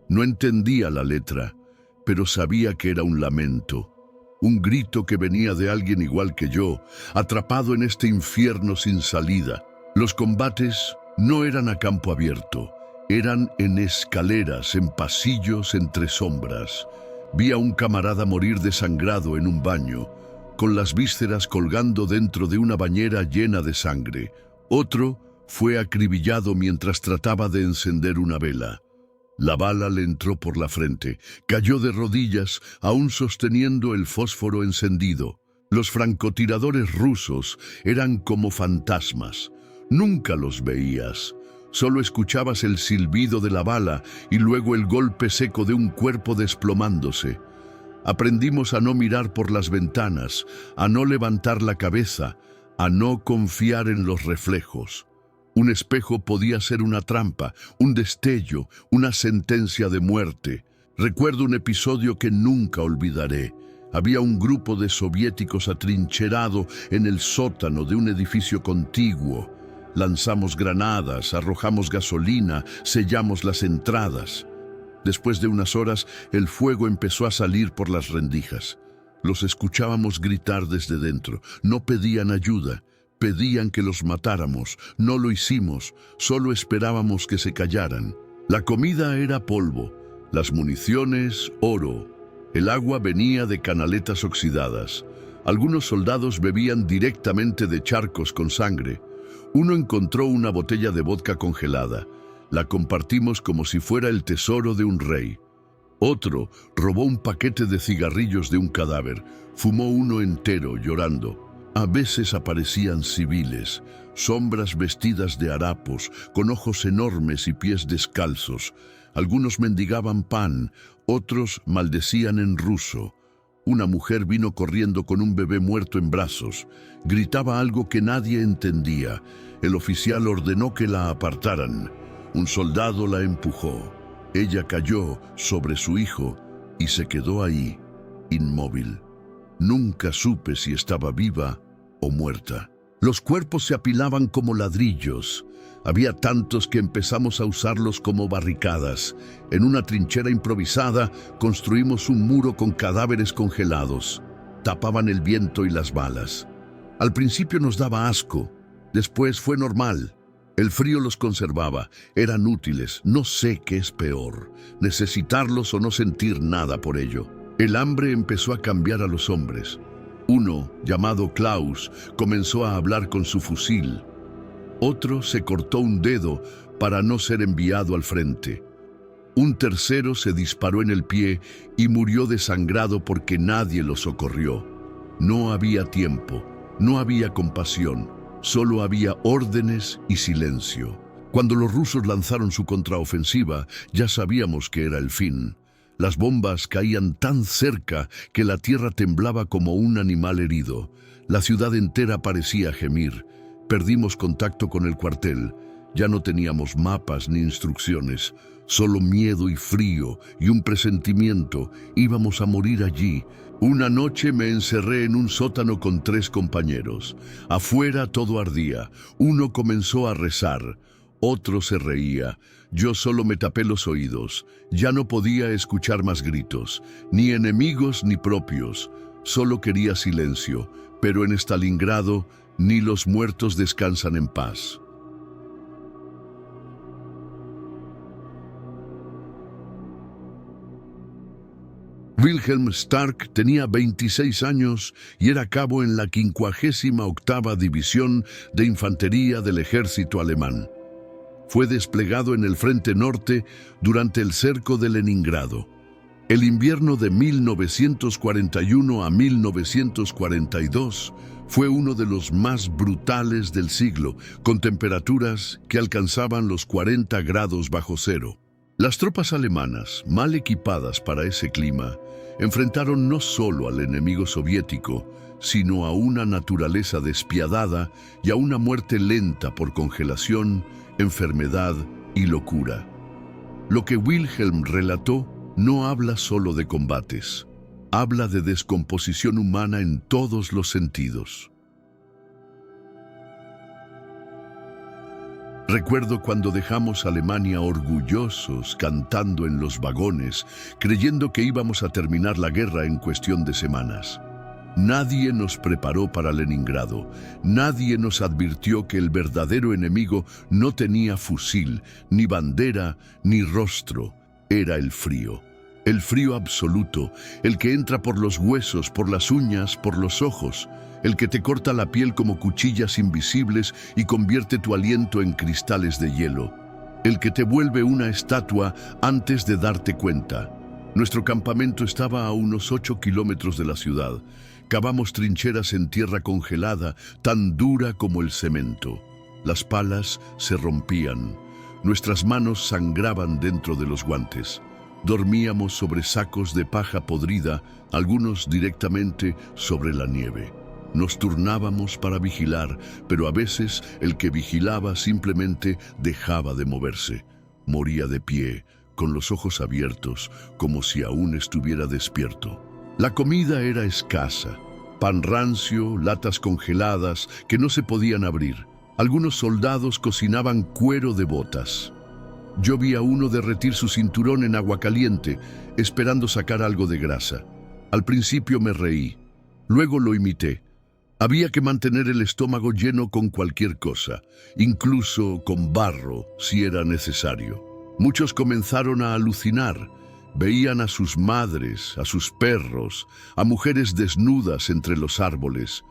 No entendía la letra, pero sabía que era un lamento. Un grito que venía de alguien igual que yo, atrapado en este infierno sin salida. Los combates no eran a campo abierto, eran en escaleras, en pasillos, entre sombras. Vi a un camarada morir desangrado en un baño, con las vísceras colgando dentro de una bañera llena de sangre. Otro fue acribillado mientras trataba de encender una vela. La bala le entró por la frente, cayó de rodillas, aún sosteniendo el fósforo encendido. Los francotiradores rusos eran como fantasmas. Nunca los veías. Solo escuchabas el silbido de la bala y luego el golpe seco de un cuerpo desplomándose. Aprendimos a no mirar por las ventanas, a no levantar la cabeza, a no confiar en los reflejos. Un espejo podía ser una trampa, un destello, una sentencia de muerte. Recuerdo un episodio que nunca olvidaré. Había un grupo de soviéticos atrincherado en el sótano de un edificio contiguo. Lanzamos granadas, arrojamos gasolina, sellamos las entradas. Después de unas horas, el fuego empezó a salir por las rendijas. Los escuchábamos gritar desde dentro. No pedían ayuda, pedían que los matáramos. No lo hicimos, solo esperábamos que se callaran. La comida era polvo, las municiones oro. El agua venía de canaletas oxidadas. Algunos soldados bebían directamente de charcos con sangre. Uno encontró una botella de vodka congelada. La compartimos como si fuera el tesoro de un rey. Otro robó un paquete de cigarrillos de un cadáver. Fumó uno entero, llorando. A veces aparecían civiles, sombras vestidas de harapos, con ojos enormes y pies descalzos. Algunos mendigaban pan, otros maldecían en ruso. Una mujer vino corriendo con un bebé muerto en brazos. Gritaba algo que nadie entendía. El oficial ordenó que la apartaran. Un soldado la empujó. Ella cayó sobre su hijo y se quedó ahí, inmóvil. Nunca supe si estaba viva o muerta. Los cuerpos se apilaban como ladrillos. Había tantos que empezamos a usarlos como barricadas. En una trinchera improvisada construimos un muro con cadáveres congelados. Tapaban el viento y las balas. Al principio nos daba asco, después fue normal. El frío los conservaba, eran útiles, no sé qué es peor, necesitarlos o no sentir nada por ello. El hambre empezó a cambiar a los hombres. Uno, llamado Klaus, comenzó a hablar con su fusil. Otro se cortó un dedo para no ser enviado al frente. Un tercero se disparó en el pie y murió desangrado porque nadie lo socorrió. No había tiempo, no había compasión, solo había órdenes y silencio. Cuando los rusos lanzaron su contraofensiva, ya sabíamos que era el fin. Las bombas caían tan cerca que la tierra temblaba como un animal herido. La ciudad entera parecía gemir. Perdimos contacto con el cuartel. Ya no teníamos mapas ni instrucciones, solo miedo y frío y un presentimiento. Íbamos a morir allí. Una noche me encerré en un sótano con 3 compañeros. Afuera todo ardía. Uno comenzó a rezar. Otro se reía. Yo solo me tapé los oídos. Ya no podía escuchar más gritos, ni enemigos ni propios. Solo quería silencio, pero en Stalingrado ni los muertos descansan en paz. Wilhelm Stark tenía 26 años y era cabo en la 58ª División de Infantería del Ejército Alemán. Fue desplegado en el Frente Norte durante el cerco de Leningrado. El invierno de 1941 a 1942 fue uno de los más brutales del siglo, con temperaturas que alcanzaban los 40 grados bajo cero. Las tropas alemanas, mal equipadas para ese clima, enfrentaron no solo al enemigo soviético, sino a una naturaleza despiadada y a una muerte lenta por congelación, enfermedad y locura. Lo que Wilhelm relató no habla solo de combates, habla de descomposición humana en todos los sentidos. Recuerdo cuando dejamos Alemania orgullosos, cantando en los vagones, creyendo que íbamos a terminar la guerra en cuestión de semanas. Nadie nos preparó para Leningrado, nadie nos advirtió que el verdadero enemigo no tenía fusil, ni bandera, ni rostro, era el frío absoluto, el que entra por los huesos, por las uñas, por los ojos, el que te corta la piel como cuchillas invisibles y convierte tu aliento en cristales de hielo, el que te vuelve una estatua antes de darte cuenta. Nuestro campamento estaba a unos 8 kilómetros de la ciudad. Cavamos trincheras en tierra congelada, tan dura como el cemento. Las palas se rompían. Nuestras manos sangraban dentro de los guantes. Dormíamos sobre sacos de paja podrida, algunos directamente sobre la nieve. Nos turnábamos para vigilar, pero a veces el que vigilaba simplemente dejaba de moverse. Moría de pie, con los ojos abiertos, como si aún estuviera despierto. La comida era escasa, pan rancio, latas congeladas que no se podían abrir. Algunos soldados cocinaban cuero de botas. Yo vi a uno derretir su cinturón en agua caliente, esperando sacar algo de grasa. Al principio me reí, luego lo imité. Había que mantener el estómago lleno con cualquier cosa, incluso con barro, si era necesario. Muchos comenzaron a alucinar. Veían a sus madres, a sus perros, a mujeres desnudas entre los árboles.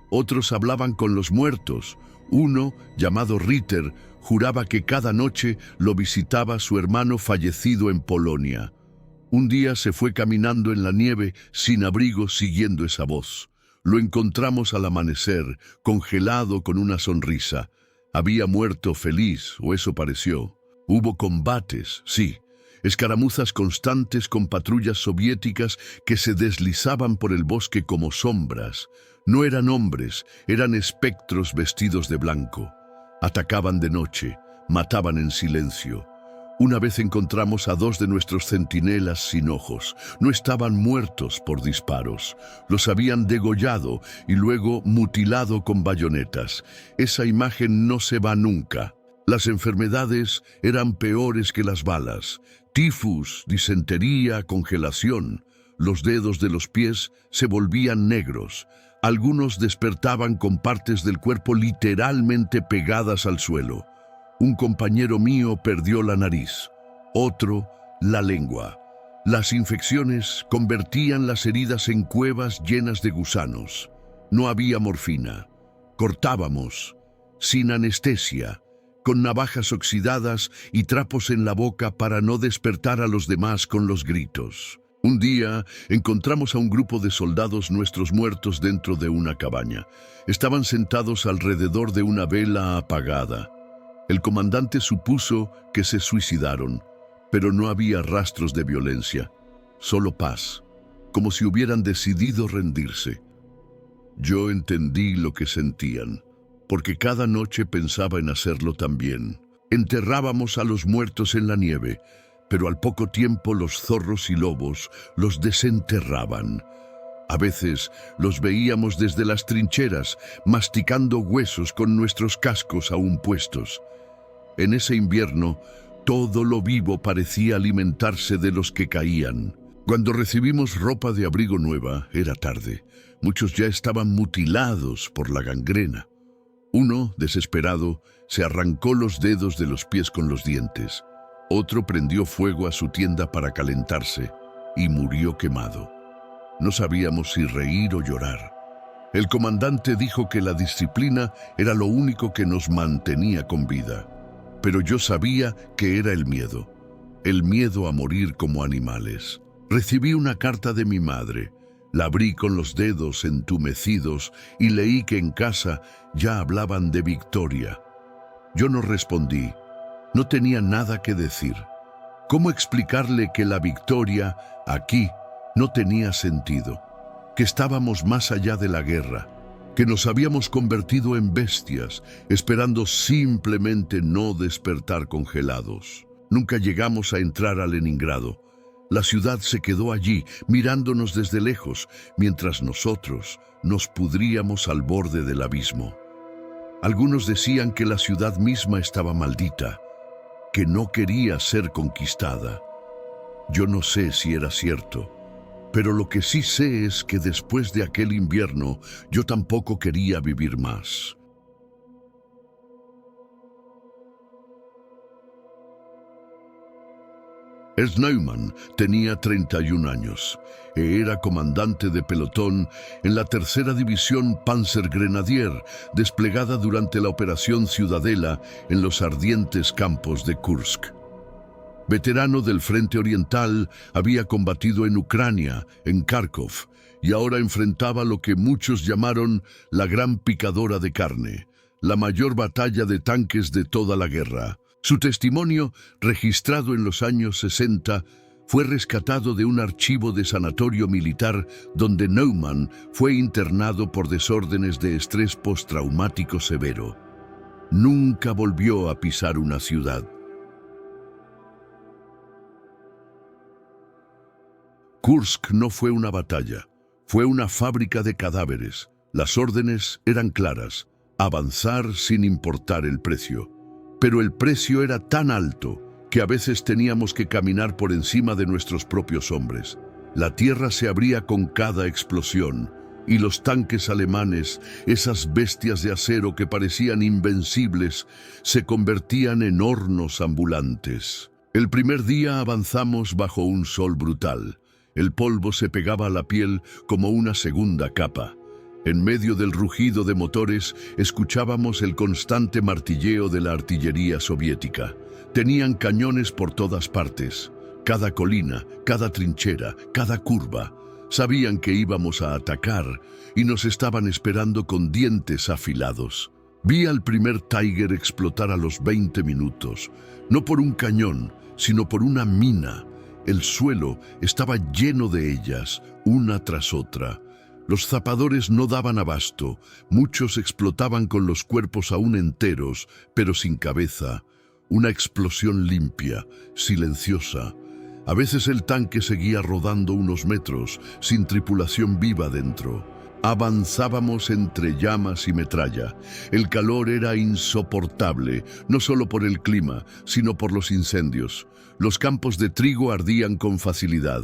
Otros hablaban con los muertos. Uno, llamado Ritter, juraba que cada noche lo visitaba su hermano fallecido en Polonia. Un día se fue caminando en la nieve sin abrigo siguiendo esa voz. Lo encontramos al amanecer, congelado con una sonrisa. Había muerto feliz, o eso pareció. Hubo combates, sí. Escaramuzas constantes con patrullas soviéticas que se deslizaban por el bosque como sombras. No eran hombres, eran espectros vestidos de blanco. Atacaban de noche, mataban en silencio. Una vez encontramos a 2 de nuestros centinelas sin ojos. No estaban muertos por disparos. Los habían degollado y luego mutilado con bayonetas. Esa imagen no se va nunca. Las enfermedades eran peores que las balas. Tifus, disentería, congelación. Los dedos de los pies se volvían negros. Algunos despertaban con partes del cuerpo literalmente pegadas al suelo. Un compañero mío perdió la nariz, otro la lengua. Las infecciones convertían las heridas en cuevas llenas de gusanos. No había morfina. Cortábamos, sin anestesia, con navajas oxidadas y trapos en la boca para no despertar a los demás con los gritos. Un día encontramos a un grupo de soldados nuestros muertos dentro de una cabaña. Estaban sentados alrededor de una vela apagada. El comandante supuso que se suicidaron, pero no había rastros de violencia, solo paz, como si hubieran decidido rendirse. Yo entendí lo que sentían, porque cada noche pensaba en hacerlo también. Enterrábamos a los muertos en la nieve, pero al poco tiempo los zorros y lobos los desenterraban. A veces los veíamos desde las trincheras, masticando huesos con nuestros cascos aún puestos. En ese invierno, todo lo vivo parecía alimentarse de los que caían. Cuando recibimos ropa de abrigo nueva, era tarde. Muchos ya estaban mutilados por la gangrena. Uno, desesperado, se arrancó los dedos de los pies con los dientes. Otro prendió fuego a su tienda para calentarse y murió quemado. No sabíamos si reír o llorar. El comandante dijo que la disciplina era lo único que nos mantenía con vida. Pero yo sabía que era el miedo a morir como animales. Recibí una carta de mi madre. La abrí con los dedos entumecidos y leí que en casa ya hablaban de victoria. Yo no respondí. No tenía nada que decir. ¿Cómo explicarle que la victoria, aquí, no tenía sentido? Que estábamos más allá de la guerra, que nos habíamos convertido en bestias, esperando simplemente no despertar congelados. Nunca llegamos a entrar a Leningrado. La ciudad se quedó allí, mirándonos desde lejos, mientras nosotros nos pudríamos al borde del abismo. Algunos decían que la ciudad misma estaba maldita, que no quería ser conquistada. Yo no sé si era cierto, pero lo que sí sé es que después de aquel invierno yo tampoco quería vivir más. Ernst Neumann tenía 31 años. Era comandante de pelotón en la tercera división Panzergrenadier, desplegada durante la Operación Ciudadela en los ardientes campos de Kursk. Veterano del Frente Oriental, había combatido en Ucrania, en Kharkov, y ahora enfrentaba lo que muchos llamaron la Gran Picadora de Carne, la mayor batalla de tanques de toda la guerra. Su testimonio, registrado en los años 60, fue rescatado de un archivo de sanatorio militar donde Neumann fue internado por desórdenes de estrés postraumático severo. Nunca volvió a pisar una ciudad. Kursk no fue una batalla, fue una fábrica de cadáveres. Las órdenes eran claras: avanzar sin importar el precio. Pero el precio era tan alto que a veces teníamos que caminar por encima de nuestros propios hombres. La tierra se abría con cada explosión, y los tanques alemanes, esas bestias de acero que parecían invencibles, se convertían en hornos ambulantes. El primer día avanzamos bajo un sol brutal. El polvo se pegaba a la piel como una segunda capa. En medio del rugido de motores, escuchábamos el constante martilleo de la artillería soviética. Tenían cañones por todas partes. Cada colina, cada trinchera, cada curva. Sabían que íbamos a atacar y nos estaban esperando con dientes afilados. Vi al primer Tiger explotar a los 20 minutos, no por un cañón, sino por una mina. El suelo estaba lleno de ellas, una tras otra. Los zapadores no daban abasto, muchos explotaban con los cuerpos aún enteros, pero sin cabeza. Una explosión limpia, silenciosa. A veces el tanque seguía rodando unos metros, sin tripulación viva dentro. Avanzábamos entre llamas y metralla. El calor era insoportable, no solo por el clima, sino por los incendios. Los campos de trigo ardían con facilidad.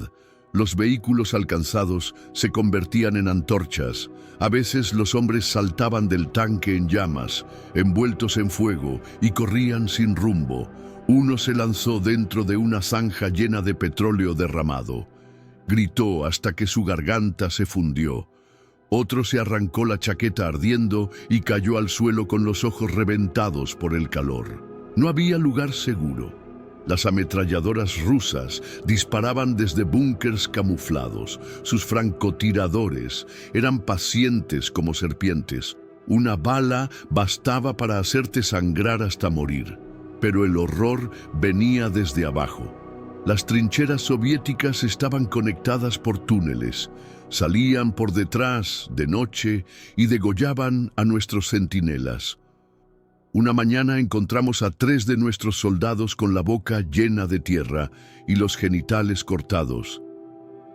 Los vehículos alcanzados se convertían en antorchas. A veces los hombres saltaban del tanque en llamas, envueltos en fuego, y corrían sin rumbo. Uno se lanzó dentro de una zanja llena de petróleo derramado. Gritó hasta que su garganta se fundió. Otro se arrancó la chaqueta ardiendo y cayó al suelo con los ojos reventados por el calor. No había lugar seguro. Las ametralladoras rusas disparaban desde búnkers camuflados. Sus francotiradores eran pacientes como serpientes. Una bala bastaba para hacerte sangrar hasta morir. Pero el horror venía desde abajo. Las trincheras soviéticas estaban conectadas por túneles. Salían por detrás, de noche, y degollaban a nuestros centinelas. Una mañana encontramos a 3 de nuestros soldados con la boca llena de tierra y los genitales cortados,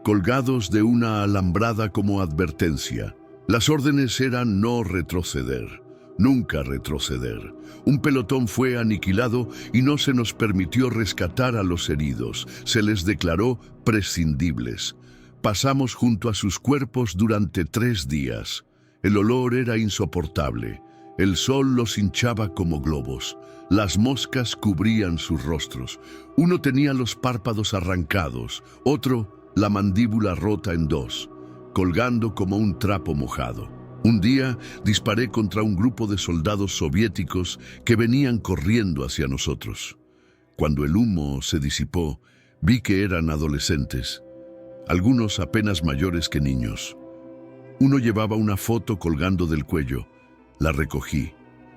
colgados de una alambrada como advertencia. Las órdenes eran no retroceder, nunca retroceder. Un pelotón fue aniquilado y no se nos permitió rescatar a los heridos. Se les declaró prescindibles. Pasamos junto a sus cuerpos durante 3 días. El olor era insoportable. El sol los hinchaba como globos. Las moscas cubrían sus rostros. Uno tenía los párpados arrancados, otro la mandíbula rota en 2, colgando como un trapo mojado. Un día disparé contra un grupo de soldados soviéticos que venían corriendo hacia nosotros. Cuando el humo se disipó, vi que eran adolescentes. Algunos apenas mayores que niños. Uno llevaba una foto colgando del cuello. La recogí.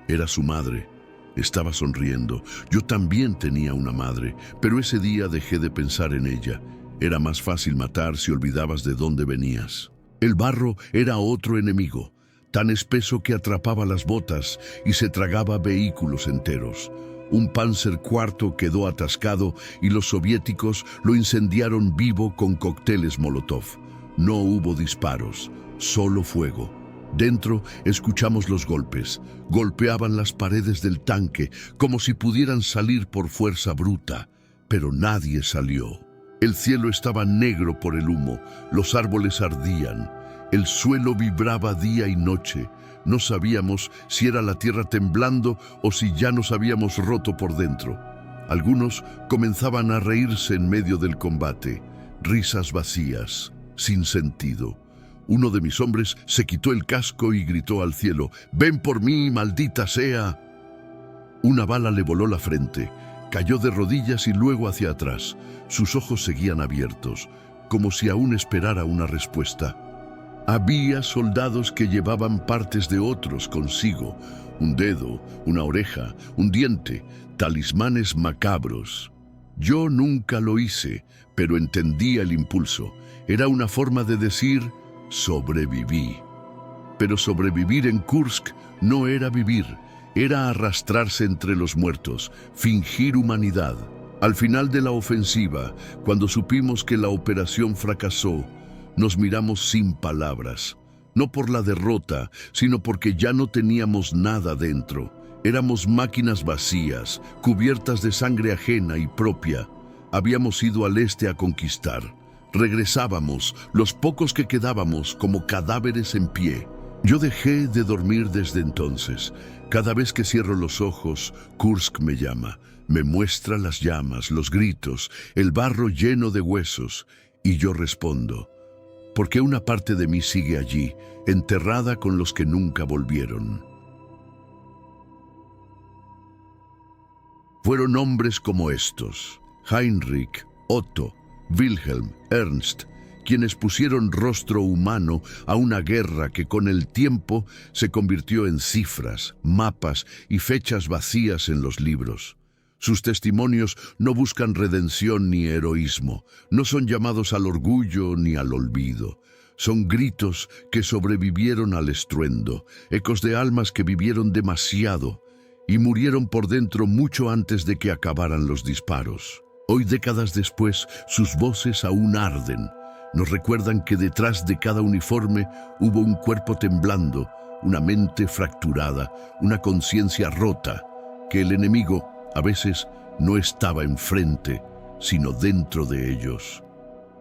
Era su madre. Estaba sonriendo. Yo también tenía una madre, pero ese día dejé de pensar en ella. Era más fácil matar si olvidabas de dónde venías. El barro era otro enemigo, tan espeso que atrapaba las botas y se tragaba vehículos enteros. Un Panzer IV quedó atascado y los soviéticos lo incendiaron vivo con cócteles Molotov. No hubo disparos, solo fuego. Dentro escuchamos los golpes. Golpeaban las paredes del tanque como si pudieran salir por fuerza bruta, pero nadie salió. El cielo estaba negro por el humo, los árboles ardían, el suelo vibraba día y noche. No sabíamos si era la tierra temblando o si ya nos habíamos roto por dentro. Algunos comenzaban a reírse en medio del combate, risas vacías, sin sentido. Uno de mis hombres se quitó el casco y gritó al cielo: «¡Ven por mí, maldita sea!». Una bala le voló la frente, cayó de rodillas y luego hacia atrás. Sus ojos seguían abiertos, como si aún esperara una respuesta. Había soldados que llevaban partes de otros consigo, un dedo, una oreja, un diente, talismanes macabros. Yo nunca lo hice, pero entendía el impulso. Era una forma de decir: sobreviví. Pero sobrevivir en Kursk no era vivir, era arrastrarse entre los muertos, fingir humanidad. Al final de la ofensiva, cuando supimos que la operación fracasó, nos miramos sin palabras, no por la derrota, sino porque ya no teníamos nada dentro. Éramos máquinas vacías, cubiertas de sangre ajena y propia. Habíamos ido al este a conquistar. Regresábamos, los pocos que quedábamos, como cadáveres en pie. Yo dejé de dormir desde entonces. Cada vez que cierro los ojos, Kursk me llama. Me muestra las llamas, los gritos, el barro lleno de huesos. Y yo respondo, porque una parte de mí sigue allí, enterrada con los que nunca volvieron. Fueron hombres como estos, Heinrich, Otto, Wilhelm, Ernst, quienes pusieron rostro humano a una guerra que con el tiempo se convirtió en cifras, mapas y fechas vacías en los libros. Sus testimonios no buscan redención ni heroísmo, no son llamados al orgullo ni al olvido. Son gritos que sobrevivieron al estruendo, ecos de almas que vivieron demasiado y murieron por dentro mucho antes de que acabaran los disparos. Hoy, décadas después, sus voces aún arden. Nos recuerdan que detrás de cada uniforme hubo un cuerpo temblando, una mente fracturada, una conciencia rota, que el enemigo a veces no estaba enfrente, sino dentro de ellos.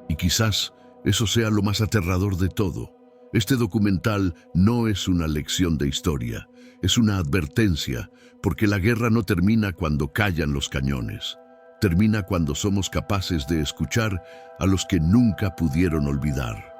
Y quizás eso sea lo más aterrador de todo. Este documental no es una lección de historia, es una advertencia, porque la guerra no termina cuando callan los cañones. Termina cuando somos capaces de escuchar a los que nunca pudieron olvidar.